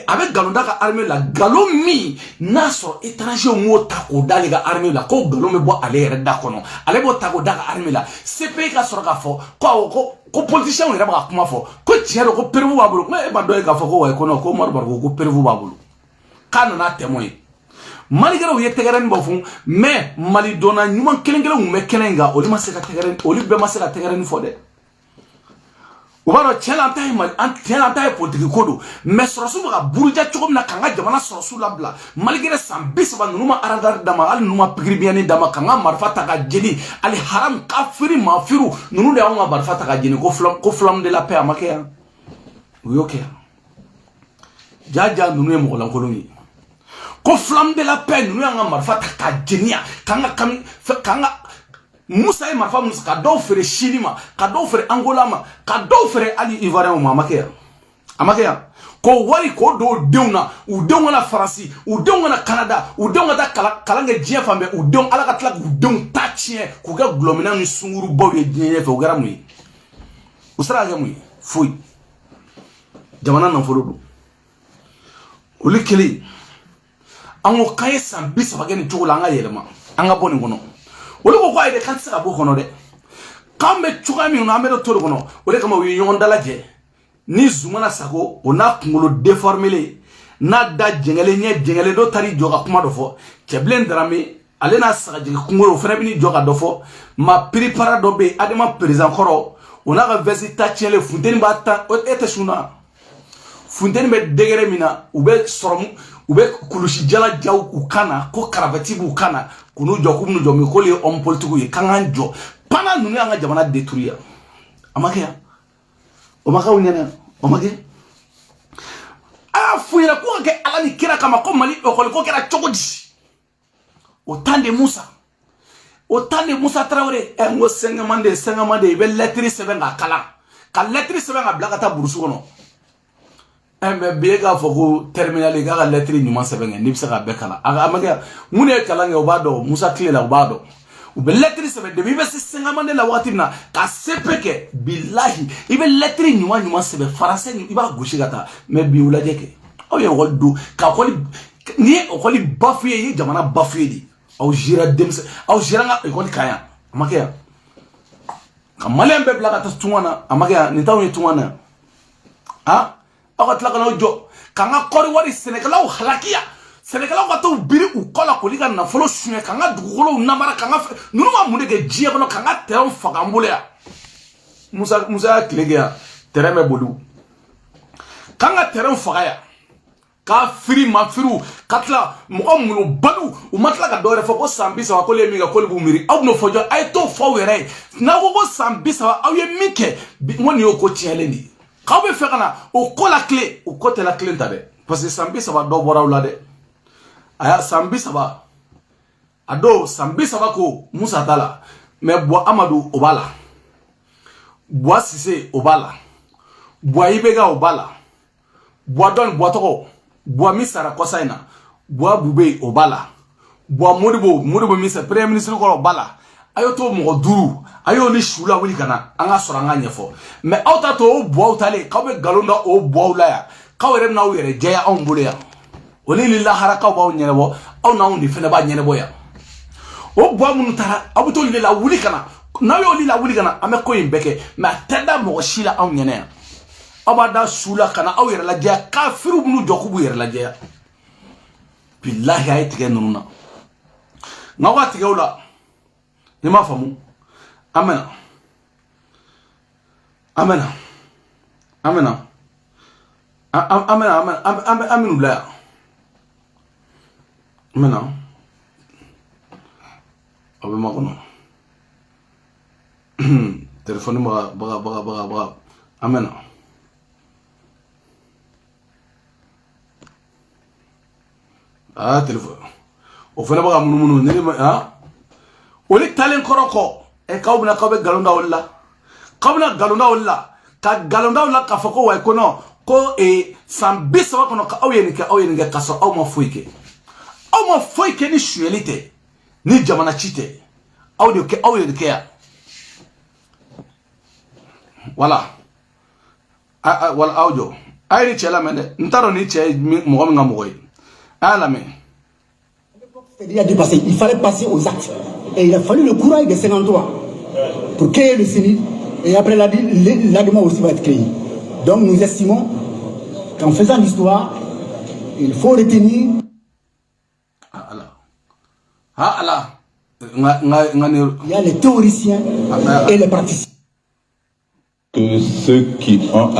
avec galonda ka armée la galomi naso étranger mo tako dali ga armée la ko galome bo ale reda kono ale bo tako daga armée la CP ka soroka fo ko politicien ira ba kuma fo ko tiero ko pervu babulu me ba do ka fo ko way kono ko Umar Margo ko pervu babulu kana na témoin Mali garo ye tegaran bo fun mais Mali dona nyuma kelengele me kelenga oli ma se ka tegaran oli be ma se ka tegaran fo de ubaro chelanta mal antelanta politique kodo mais sorosu ba buruja chokom na kanga jamana sorosu labla malgré sambis ba numa aradar dama al numa pigribiani dama kanga marfata ka jeni ali haram kafiri mafiru nunu de wa marfata ka jeni ko flam de la paix amakeya uyoke jaja nunu mo la koloni ko flam de la paix nunu nga marfata ka jenia kanga Moussa et Marfa Moussa ka do fere Chilima ka do fere Angola ma ka do fere Ali Ivoirien ma amakeya ko wari ko do deuna u deuna na France u deuna na Canada u deuna ta kalanga jien fambe u deun ala ka tla u deun ta chien ko ga glomina ni sunguru bo ye jien fe o gara muyi usra ga muyi fuy jamana na folodo olikeli ango kaye san bisa bageni tugula nga yelema anga boni ngono wole ko ko ayde kan saka bo kono de kambe chugami no amero toro kono wole kama wi yon dalaje ni zumana sako ona kungolo déformé na da jengele do tari joga kuma do fo keblen drame ale na saka je kungolo fere bini joga do fo ma prépara do be adema président koro ona ga visita tiele fundeni bata ete suna fundeni be degere mina ube sorom ube kulushi jala jaw ukana ko karavati bu kana kunu jokum no jomi ko le homme politique yi kanganjo pana nunu anga jamana détruire amakeya o maka unyana o mage fuira ko ke ala ni kira kama ko Mali ko kira chogodi o tande Musa Traoré ngo senga mande be lettre sebe nga kala ka lettre sebe nga blakata burusu kono embe bega foko terminal ga lettre nyuma sebe nga ni bisaka be kala amaga mune kala nge obado Musa Clé la obado ube lettre sebe de bibe senga mande la watina ka sepeke billahi ibe lettre nyuma sebe français ni iba goshi gata me bi ulaje ke o ye woldu ka koli ni o koli bafuye jamana bafuye di au jira dems au jira nga e koli kaya amakeya kamalembe blakata tungwana amakeya ni taw ni tungwana akatla kana jo kanga kori wari Senegal halakia Sénégalais va to biri ou kola ko liga na folo suye kanga dugolo namara kanga nunu ma munde ke jie kono kanga terrain fagambole ya Musa Kilegea terrain me bolu kanga terrain fagaya ka firi ma firu katla mo munu balu u matla ka dore fo ko sambisa wa ko le mi ga ko bu miri aw no fojo ay to fo were na ko sambisa aw ye mike woni o ko tiele ni ka be fe kana o ko la clé o ko te la clé tade parce que sambisa wa do bora wala de aya sambisa ba ado sambisa ba ko Musa Talla mais bo Amadou Obala bo Cissé Obala bo Ibega Obala bo Don Boatoko bo Misara Kosaina bo Bube Obala bo Modibo Misa Premier Ministre ko Obala ayo to mo duru ayo ni shula wuli kana anga soranga nyefo mais auta to bo Tale ka be galonda o bo la ya ka were na were jeya on bule ya Oli lila haraka ba nyerebo au na undi fene ba nyerebo ya o bo mun tara abuto lila wuli kana na yo lila wuli kana ame ko imbeke ma tada mo shila au nyene abada sula kana au yere la je kafiru bunu jokubu yere la je billahi ay tige nununa ngawa tige ula ni ma famu amena amenu la Maintenant, téléphone baga. Amen. Ah, téléphone. Au fait, baga munu ah. Oli talent koroko. E kaubna kabe galonda wala. Kabna galonda wala. Ka galonda wala ka fako wa kono ko e sambisa wa kono ka awenike kaso au mafuike. Aw ma foy ke ni shuelite ni jamana chite aw de ke ya wala wala audio ay ni chela mende ntaro ni che mo nga mo koy ala me il a dépassé, il fallait passer aux actes et il a fallu le courage de 53 pour créer le CENI et après l'ADEMA aussi va être créé. Donc nous estimons qu'en faisant l'histoire il faut retenir il y a les théoriciens et les praticiens. Que ceux qui ont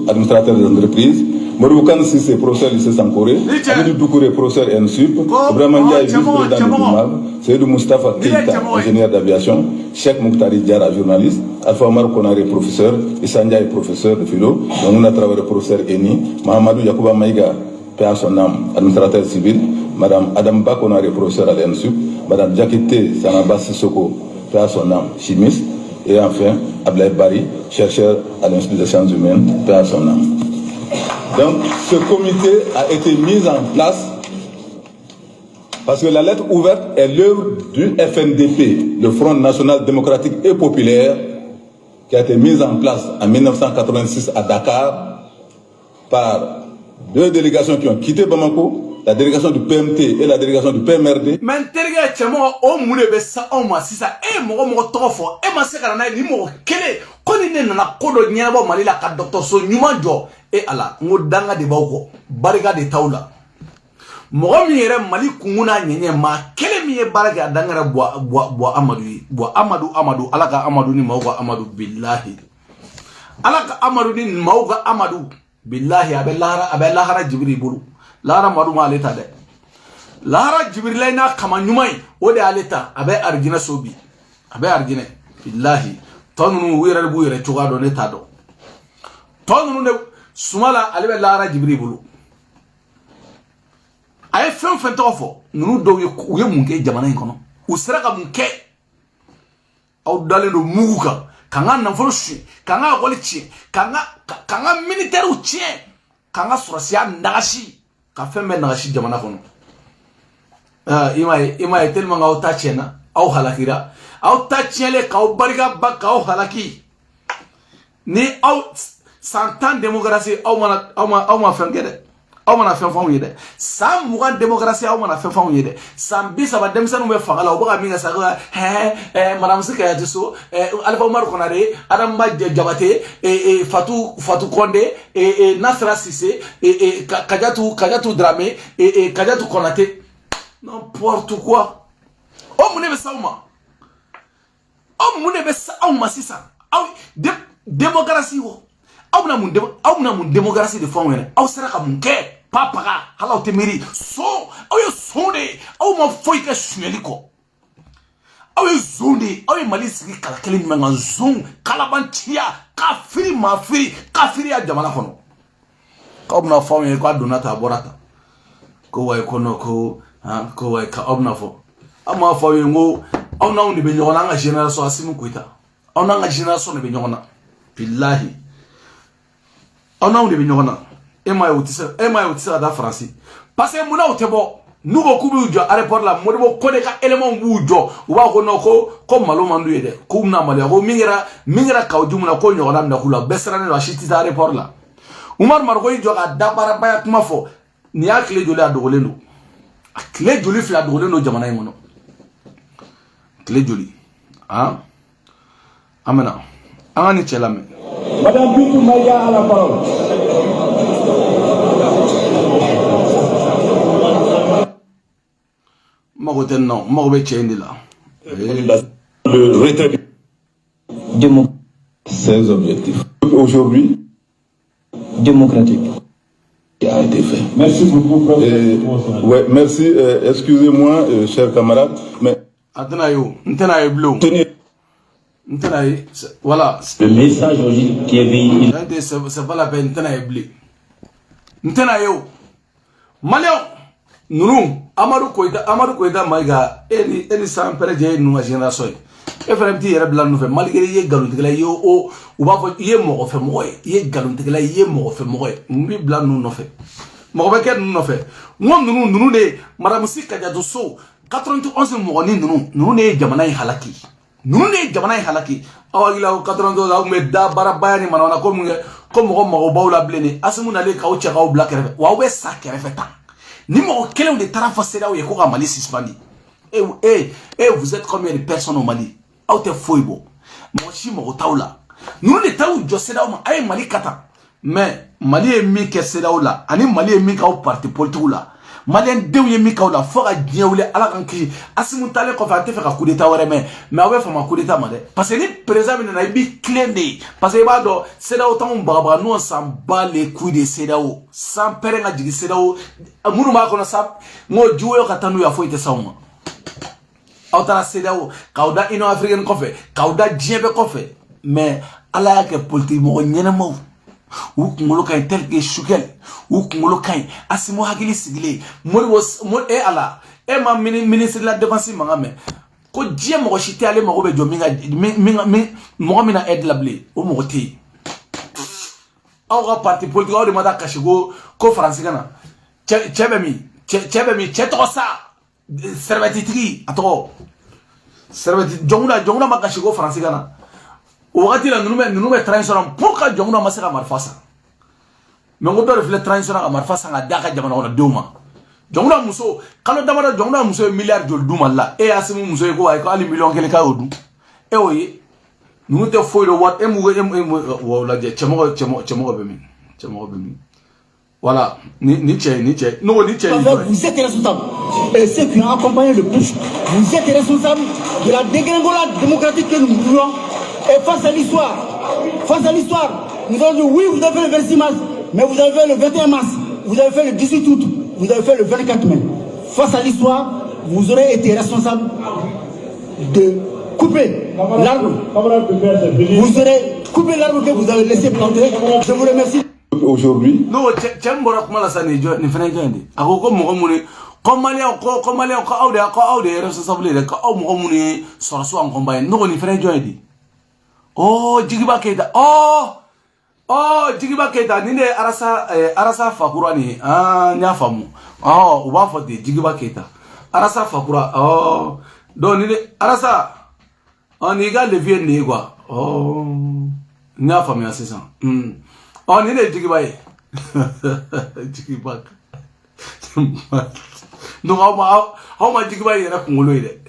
administrateur des entreprises, Moroukan Sissé, professeur lycée Sankoré, Abidou Doukouré, professeur NSUP, Ibrahima Ndiaye, vice-président du DIMAV, Seydou Moustapha Keita, ingénieur d'aviation, Cheikh Mouktari Diara, journaliste, Alpha Omar Konaré, professeur, Issa Ndiaye, professeur de philo, Mamouna Traoré, professeur ENI, Mahamadou Yakouba Maïga, père son âme, administrateur civil, Madame Adamba Konaré, professeur à l'NSUP, Madame Diakité Sanaba Sissoko, père son âme, chimiste, et enfin, Ablaï Bari, chercheur à l'Institut des sciences humaines, père son âme. Donc, ce comité a été mis en place parce que la lettre ouverte est l'œuvre du FNDP, le Front National Démocratique et Populaire, qui a été mise en place en 1986 à Dakar par deux délégations qui ont quitté Bamako, la délégation du PMT et la délégation du PMRD. Mais e ala ngo danga de bawko bariga de tawla mo mi yere mali kunguna nyenye ma kele mi e bariga dangara bo Amadou alaka Amadou ni mawko Amadou billahi alaka Amadou ni mawko Amadou billahi abelahara Jibril bulu lara madu ma leta de lara Jibril layna kama nyumai ode aleta abe argina sobi abe argine billahi tonu wira bu yere chugado ne tado tonu ne Sumala alebe lara Jibril bulu ay fen tofo nunu do ye munke jamana kono usira ka munke aw dalendo muguka kanga na folo shi kanga golichi kanga militaire uchi kanga surasia ndagashi ka femme ndagashi jamana kono ima tellement nga otachena aw halakira aw tachele ka bariga ba ka halaki ni aw 100 ans démocratie au ma fengede aw mana fɛn fɛnw ye dɛ san 20 démocratie aw mana fɛn fɛnw ye dɛ san 30 denmisɛnninw bɛ fanga la u bɛ ka min kɛ sa madame Sikayate So Alpha Umaru Konare Adama Jabate Fatou Konde Nasra Cissé Kadiatou Dramé Kadiatou Konaté n'importe quoi o mun de bɛ sa aw ma aw mun de bɛ sa aw ma sisan aw démocratie wo aw bɛna mun démocratie de fɔ anw yɛrɛ aw sera ka mun kɛ papaga halaw tɛ miiri son aw ye son de ye aw ma foyi kɛ suɲɛli kɔ aw ye zon de ye aw ye Mali sigi kala kelen jumɛn kan zon kalabanciya kafiri maafiri kafiriya jamana kɔnɔ k'aw bɛna fɔ anw ye k'a donna ta a bɔra ta ko wayi ko non ko wayi ka aw bɛna fɔ aw m'a fɔ aw ye n ko aw n'anw de bɛ ɲɔgɔn na an ka génération Assimi Goïta aw n'an ka génération de bɛ ɲɔgɔn na bilahi aw n'anw de bɛ ɲɔgɔn na e m'a ye o tɛ se ka taa Faransi parce que munna o tɛ bɔ n'u ko k'u b'u jɔ aéroport la Modibo Kone ka éléments b'u jɔ u b'a ko non ko malo man d'u ye dɛ k'u bɛna maloya ko min kɛra Kawo Juma na ko ɲɔgɔnna bɛna k'u la bɛɛ sirannen don a si tɛ taa aéroport la Umaru Mariko y'i jɔ ka dabaarabaya kuma fɔ nin y'a tile joli a dogolen don a tile joli fila dogolen don jamana in kɔnɔ tile joli an bɛna an ka ni cɛ lamɛn. Madame Bintou Maïga a la parole. Mago tɛ non mago bɛ cɛ in de la. Le retrait ces objectifs aujourd'hui démocratique qui a été fait. Merci beaucoup, professeur. Ouais, merci. Excusez-moi, chers camarades, mais voilà. Le message aujourd'hui qui est véhiculé. C'est pas la peine. Malion, nous, Amadou Koïta Maïga, et sans perdre nous génération. Et faire un petit blanc nous fait malgré y galoutigla yo ou va y mo fait moi y galoutigla y mo fait moi nous blanc nous no fait mo ba ken nous fait nous de madame Sikayate So 91 mo ni nous ne jamana halaki nous ne jamana halaki awagila 92 aw me da barabaya ni manana ko mo bawla bleni asimu na le ka o chaka o black refe wa we sa kerefe ta ni mo kele de tarafa seda o ye ko ka Mali suspendé et vous êtes combien de personnes au Mali aw te foibo mo shi mo tawla nous ne taw jo seda o ma ay Mali kata mais Mali e mi ke seda o la ani Mali e mi ka o parti politique la Malien dew ye mi ka o la fo ka diewle ala kan ki asimu tale ko fa te fe ka coup d'état wéré mais awe fa ma coup d'état ma de parce que ni président na bi clé de parce que ba do seda o tam baba nous on s'en bat les couilles de seda o sans pere nga jigi seda o munu ma ko na sa ngo juwo ka tanu ya fo ite sawma Autara CEDEAO, Kauda Union Africaine Kofe, Kauda Djebe Kofe, mais ala ke politique mo nyena mo. Ou kungolo kay tel ke shukel, ou kungolo kay asimo hakili sigile. Mo ala, ma ministre de la défense mangame. Ko djem mo chité ale mo be jominga mo mina aide la blé, o mo té. Aura parti politique o de mata kashigo ko français kana. Chebemi, chetosa. Servetitri atro servetit jonguna makashigo français kana wakati la nume transition pourquoi jonguna masaka marfasa mais ngodo reflet transition ka marfasa nga daka jamana ona duma jonguna muso kalo damara jonguna muso milliard jol duma la e asimu muso ko ay ko ali million kele ka odu e oyi nous te foiro wat wala je chemo be min voilà, ni non, ni vous êtes responsable. Et ceux qui ont accompagné le push, vous êtes responsable de la dégringolade démocratique que nous voulons. Et face à l'histoire, nous avons dit oui, vous avez fait le 26 mars, mais vous avez fait le 21 mars, vous avez fait le 18 août, vous avez fait le 24 mai. Face à l'histoire, vous aurez été responsable de couper l'arbre. Vous aurez coupé l'arbre que vous avez laissé planter. Je vous remercie. Aujourd'hui non chambora kuma la sani jo ni fena jandi akoko mo muni ko malien ko awde responsable de ko aw mo muni sorso an combat no ni fena jandi oh Djigiba Keita Djigiba Keita ni ne arasa fakura ni nya famu o ba fo de Djigiba Keita arasa fakura do ni arasa ni ga levier ni quoi nya famu ya c'est ça on est Djigiba Donc how ma jigiba yera kungolo ide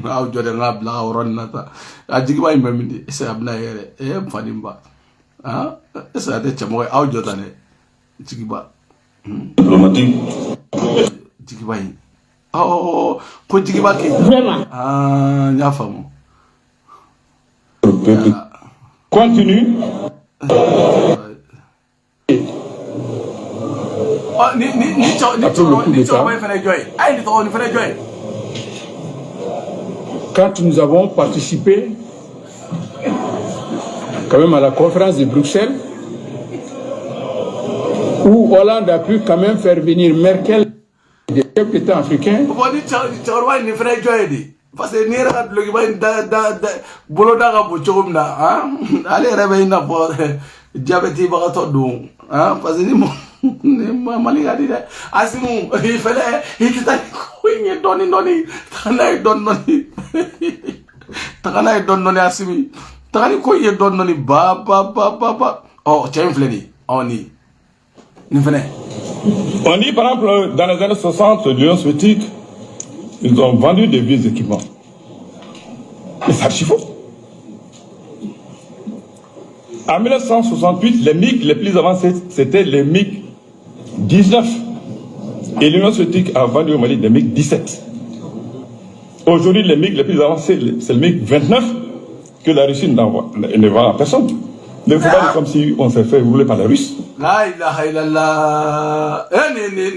aw jode ngabla oron nata a jigiba imamindi esa abna yere mfanimba esa de chamo aw jodane jigiba diplomatique jigiba yi ko jigiba ke vraiment ya famu Continue. Quand nous avons participé quand même à la conférence de Bruxelles, où Hollande a pu quand même faire venir Merkel, des chefs d'État africains. Parce que ni ra blogi ba da bolo da ga bo chogumna ale rebe ina bo diabete ba to do parce que ni mali ga di de asimu il fallait il t'a ko ni doni takana don asimi takani ko ye don ba oh tiens fleni oni ni fene On dit par exemple dans les années 60 l'Union soviétique ils ont vendu des vieux équipements. Mais c'est archi faux. En 1968, les MiG les plus avancés, c'était les MiG 19. Et l'Union soviétique a vendu au Mali des MiG 17. Aujourd'hui, les MiG les plus avancés, c'est le MiG 29 que la Russie ne vend à personne. Ne faut pas dire comme si on s'est fait rouler par les Russes. La ilaha illallah.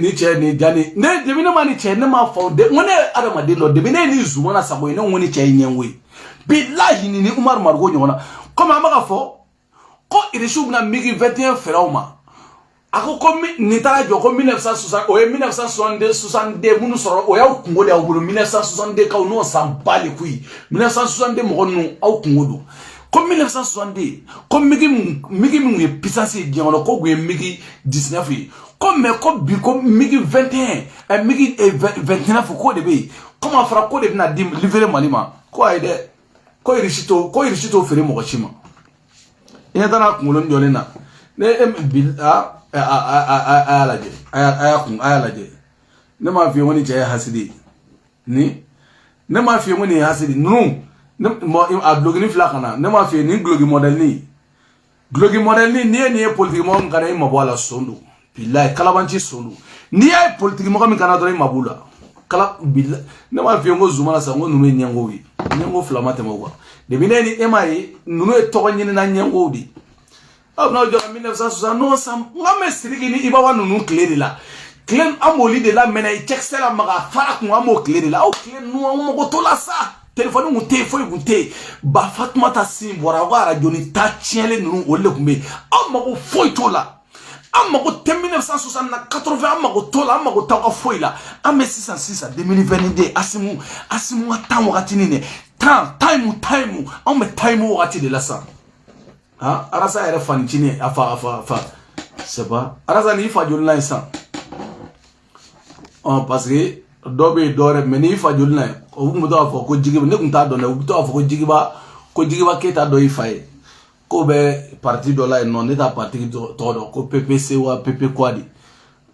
Ni che ni jani. Ne demine mani che ne ma fo de ngone adama de no demine ni zumana sabo ne ngoni che nyenwe. Billahi ni Umar Margo nyona. Comme amaka fo ko irishu na migi 21 ferauma. Ako ko ni tara jo ko 1960 o 1962 munu soro o ya kungo de awulu 1962 ka no sambali kui. 1962 mo no au kungo do. Comme 1962, comme migi est puissance diamant, comme migi 19, comme migi 21, migi 29 quoi de bé, comment fera quoi de na dim livrer malima, quoi est quoi irishito fere mochima. Et dans la coulon yolena, ne bil a la ne ma fi woni jaya hasidi, ni ne ma fi woni hasidi, non. A blogi flakana ne ma fi ni glogi model ni ni politique mo ngana mabula sondu billahi kalabanchi sondu ni ay politique mo kam kana do mabula kala billahi ne ma fi ngo zumana sa ngo nunu nyango wi nyango flamate mo kwa de bineni emai nunu e to nyini na nyango di aw na jo 1960 no sam ngame strigi ni iba wanu nunu clé la clé amoli de la mena i textela maga fara ko amo clé la aw clé no mo ko to la sa téléphone monté foi monté ba Fatma ta sim bora wara joni ta tienle nunu wolle kumbe amma ko foi to la amma ko 1960 na 80 amma ko to la amma ko ta ko foi la amma 606 2022 asimu atan wakati nini time amma time wakati de la sa arasa era fan chini afa c'est pas arasa ni fa joni la sa parce que dobe dore meni fa joli na o mu do afo ko jigiba ne kunta do na u to afo ko jigiba ke ta do ifai ko be parti do la non eta parti do do ko PPC wa PP kwadi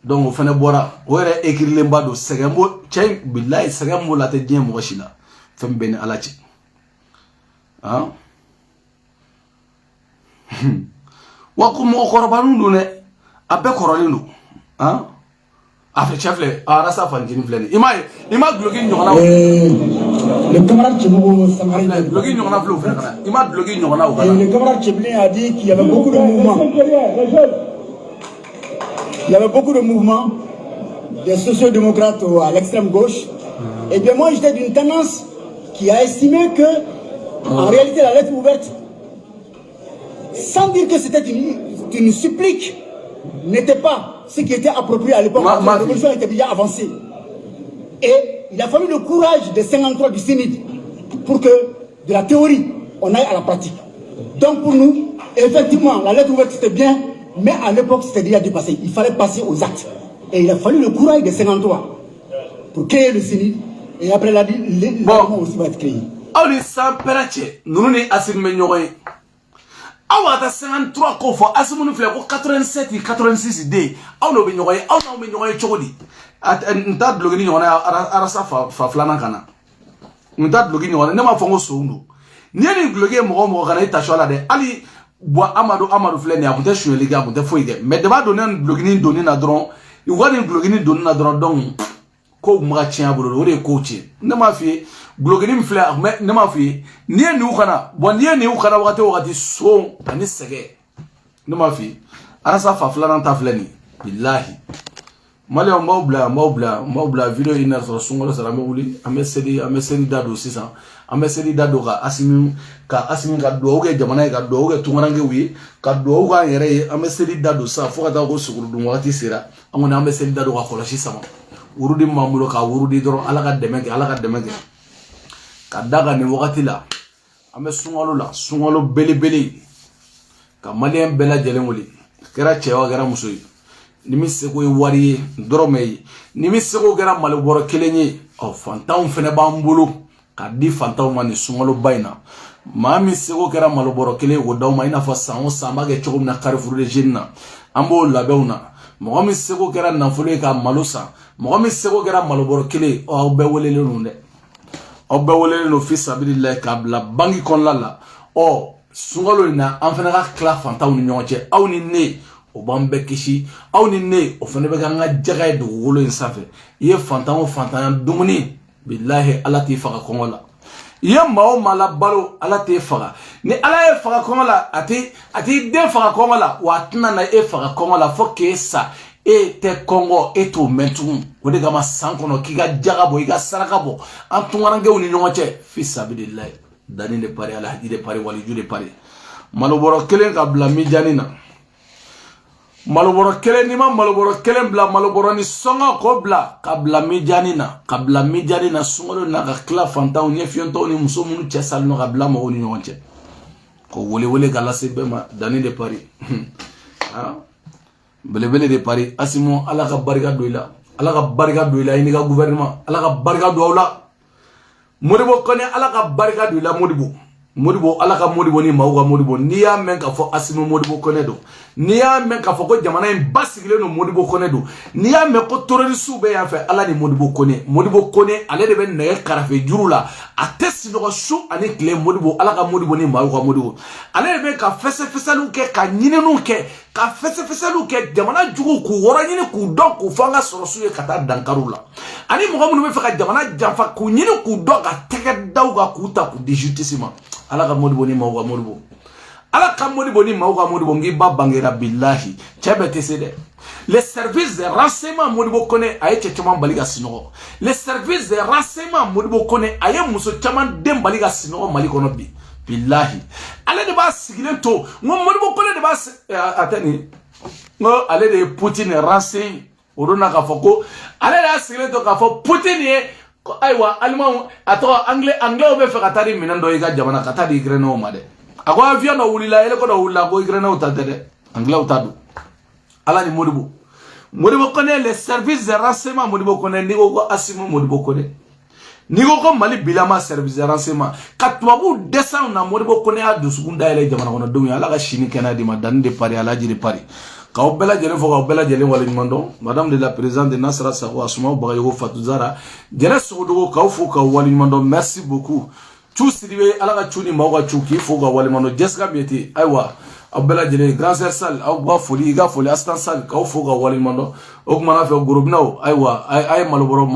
donc o fene bora o re écrire le mbado segembo chen billahi segembo la te dien mo shina fem ben alachi wa ko mo korobanu do ne abe korolinu Après chef arasa fanjini flene ima blogi nyona le camarade Tchibou Samari blogi nyona flo frère ima blogi nyona o le camarade Tchiblin a dit qu'il y avait beaucoup de mouvements. Il y avait beaucoup de mouvements des sociodémocrates à l'extrême gauche. Et bien moi j'étais d'une tendance qui a estimé que en réalité la lettre ouverte, sans dire que c'était une supplique, n'était pas ce qui était approprié à l'époque. La révolution était déjà avancée. Et il a fallu le courage des 53 du Sénat pour que de la théorie, on aille à la pratique. Donc pour nous, effectivement, la lettre ouverte c'était bien, mais à l'époque c'était déjà dépassé. Il fallait passer aux actes. Et il a fallu le courage des 53 pour créer le Sénat. Et après l'armement aussi va être créé. Nous ne Awa 53 ko fo asimu nu fle ko 87 86 de aw no be nyoy chogodi nta blogini nyona arasa fa flana kana nta blogini nyona ne ma fongo soundo ni ni blogué mo kana ita chola de ali boa Amadou flene a kunte choueli ga kunte foige mais de ba donner blogini doni na dron i wani blogini doni na dron donc ko ma tia bolo ore coach ne ma fi blogini mfle ne ma fi ni u kana bon ni u kana wakati so ani sege ne ma fi arasa fa flana ta fleni billahi mali on maubla video ina so sungolo sala mawuli amesedi dado sisa amesedi dado ka asimi ka do oge jamana ka do oge tungarange wi ka do oga yere amesedi dado sa fo ka go suguru dum wati sira amuna amesedi dado ka kolashi sama urudi mamulo ka urudi doro ala ka demeke ka daga ni wakati la ame sungolo bele ka malien bela jelen wuli kera chewa kera musoyi nimi sego wari dorome nimi sego kera malboro kelenye o fantaw fene bambulu ka di fantaw mani sungolo bayna mami sego kera malboro kele wo dawma ina fa sanwo samba ke chogum na carrefour de jinna ambo labewna mo mi sego kera nafule ka malusa mo mi sego kera malboro kele o be welele nunde o be welele no fi sabilillah ka bla bangi kon lala o sungolo ina an fene ka kla fantaw ni nyonche aw ni ne o bambe kishi aw ni ne o fene be kan ga jaga do wolo insafe ye fantaw dumuni billahi ala ti faga kongola ye mawo mala balo ala ti faga ni ala e faga kongola ati de faga kongola wa tuna na e faga kongola fo ke sa e te kongo e to mentu o de gama sankono ki ga jaga bo iga saraka bo an tungarange woni nyonche fi sabilillah dani de pare ala hadi de pare wali ju de pare maloboro kelen ka bla mi janina maloboro kelen ni ma maloboro kelen bla maloboro ni songa ko bla ka bla mi janina sungolo na ka kla fantaw ni fionto ni muso munu chesal no ka bla mo ni nyonche ko wole gala se be ma dani de pare ha bele de pare asimo ala ka barika do ila ini ka gouvernement ala ka barika do awla Modibo kone ala ka barika do la Modibo ala ka Modibo ni mauga Modibo ni ya men ka fo asimo Modibo kone do ni ya men ka fo ko jamana en basigile no Modibo kone do ni ya men ko terroriste be ya fe ala ni Modibo kone ale de ben ne karafe jurula atesi no shu ani kle Modibo ala ka Modibo ni mauga Modibo ale de ben ka fese lu ke ka nyinenu ke ka fese lu ke jamana jugu ku wora nyine ku do ku fanga sorosu e kata dankarula ani mo mo be fa ka jamana jafa ku nyine ku do ka tege dawga ku ta ku di justice ala ka Modibo ni mauga Modibo ala ka Modibo ni mauga Modibo ngi babangera billahi chebe tesede les services de renseignement Modibo kone aye chechama baliga sinogo les services de renseignement Modibo kone aye muso chaman dem baliga sinogo malikono bi billahi ale de ba sigile to ngo Modibo kone de ba atani ngo ale de Poutine renseigne orona ka foko ale de sigile to ka fo Poutine ye aywa allemand ato anglais obe fe katari minando iga jamana katari Ukraine o made ako avion no wulila ele ko do wulila ko Ukraine o tadede anglais o tadu ala ni Modibo kone les services de renseignement Modibo kone ni ko asimo Modibo kone ni ko Mali bilama service de renseignement katwabu descend na Modibo kone a dusukunda ele jamana kono dum ala ka shini kena di madane de Paris ala ji de Paris ka obela jele fo ka obela jele wala mando madame de la présidente de Nasra Sakho Asuma Bagayogo Fatou Zara jele sogodo ka fo ka wala mando merci beaucoup tout sidiwe ala ka chuni mawga chuki fo ka wala mando Jessica Bieti aywa obela jele grand sœur sal aw ba foli ga foli assistant sal ka fo ka wala mando ok mana fe groupe naw aywa ay maloboro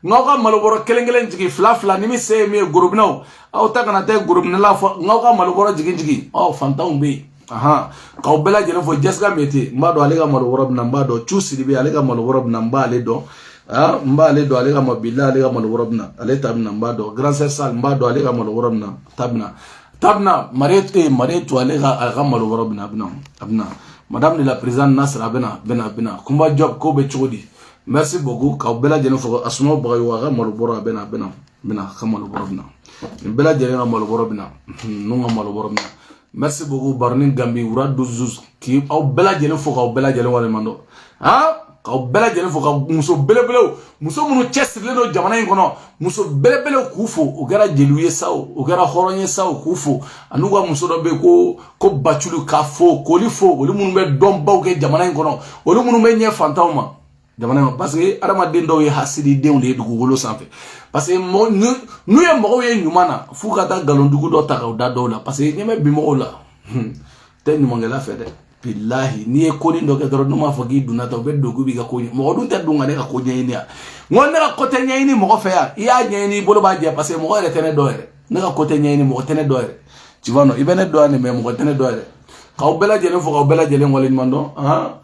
ngawka maloboro kelengelen jigi fla nimi se mi groupe naw aw ta kana te groupe na la fo ngawka maloboro jigi oh fantaw be aha ka obela jele fo Jessica Bieti mbado ale ga maloboro na mbado chusi dibe ale ga maloboro na mbale do mbale do ale ga mabilla ale ga maloboro na ale tabna mbado grand sœur sal mbado ale ga maloboro na tabna maretu ale ga maloboro na abna madame de la présidente Nasra bena kumba job ko be chodi merci beaucoup ka obela jele fo Asuma Bagayogo ga maloboro bena ka maloboro na bela jele ga maloboro bena nunga maloboro na merci beaucoup Barnin Gambi wura 12 ki aw bela jele fo ka obela jele wala mando ka obela jele fo ka muso belebele muso munu chestle no jamana ngono muso belebele kufo o gara jeluye sawo o gara horonye sawo kufo anuga muso do be ko bachulu ka fo ko li fo o munu be domba o ke jamana ngono o munu be nye fantawma jamana parce que adamaden dɔw ye hasididenw de ye dugukolo sanfɛ parce que n'u ye mɔgɔw ye ɲuman na f'u ka taa galondugu dɔ ta k'o da dɔw la parce que ɲɛmɛ bi mɔgɔw la tɛ ɲumankɛla fɛ dɛ billahi n'i ye konin dɔ kɛ dɔrɔn n'u m'a fɔ k'i donna ta u bɛ don k'u b'i ka ko ɲɛ mɔgɔ dun tɛ don ka ne ka ko ɲɛɲini yan n ko ne ka ko tɛ ɲɛɲini mɔgɔ fɛ yan i y'a ɲɛɲini i bolo b'a jɛ parce que mɔgɔ yɛrɛ tɛ ne dɔ yɛrɛ ne ka ko tɛ ɲɛɲini mɔgɔ tɛ ne dɔ yɛrɛ tu vois non i bɛ ne dɔ yan nin mɛ mɔgɔ tɛ ne dɔ yɛrɛ k'aw bɛɛ lajɛlen fo k'aw bɛɛ lajɛlen waleɲuman dɔn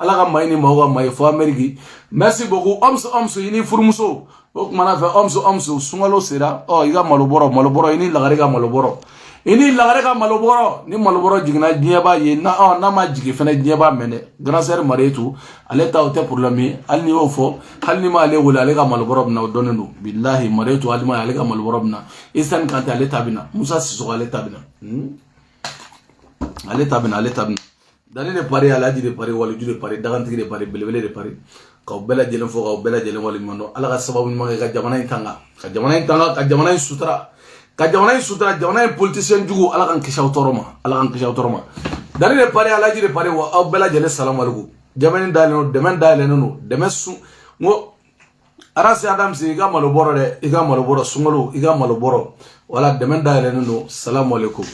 ala ka maa ni maaw ka maa ye fo Amérique merci beaucoup omsu i ni furumuso o kumana fɛ omsu sunkalo sera i ka malobɔrɔ i ni lagare ka malobɔrɔ i ni lagare ka malobɔrɔ ni malobɔrɔ jiginna diɲɛ b'a ye n'a ma jigin fɛnɛ diɲɛ b'a mɛn dɛ grand sœur Marietou ale ta o tɛ problème ye hali ni y'o fɔ hali ni ma ale wele ale ka malobɔrɔ bɛna o dɔnnen don billahi Marietou hali ma ale ka malobɔrɔ bɛna Isane Kanté ale ta bɛna Musa Sissoko ale ta bɛna ale ta bɛna dani de pari alaji de pari waliju de pari dagantigi de pari belebele de pari k'aw bɛɛ lajɛlen fo k'aw bɛɛ lajɛlen waleɲuman dɔn ala ka sababu ɲuman kɛ ka jamana in tanga ka jamana in tanga ka jamana in sutura jamana in politicien jugu ala kan kisi aw tɔɔrɔ ma dani de pari alaji de pari wa aw bɛɛ lajɛlen salamu alaikum dɛmɛ dayɛlɛnnen don dɛmɛ sun n ko Arasi Adams i ka malobɔrɔ dɛ i ka malobɔrɔ sunkalo i ka malobɔrɔ wala dɛmɛ dayɛlɛnnen don salamu alaikum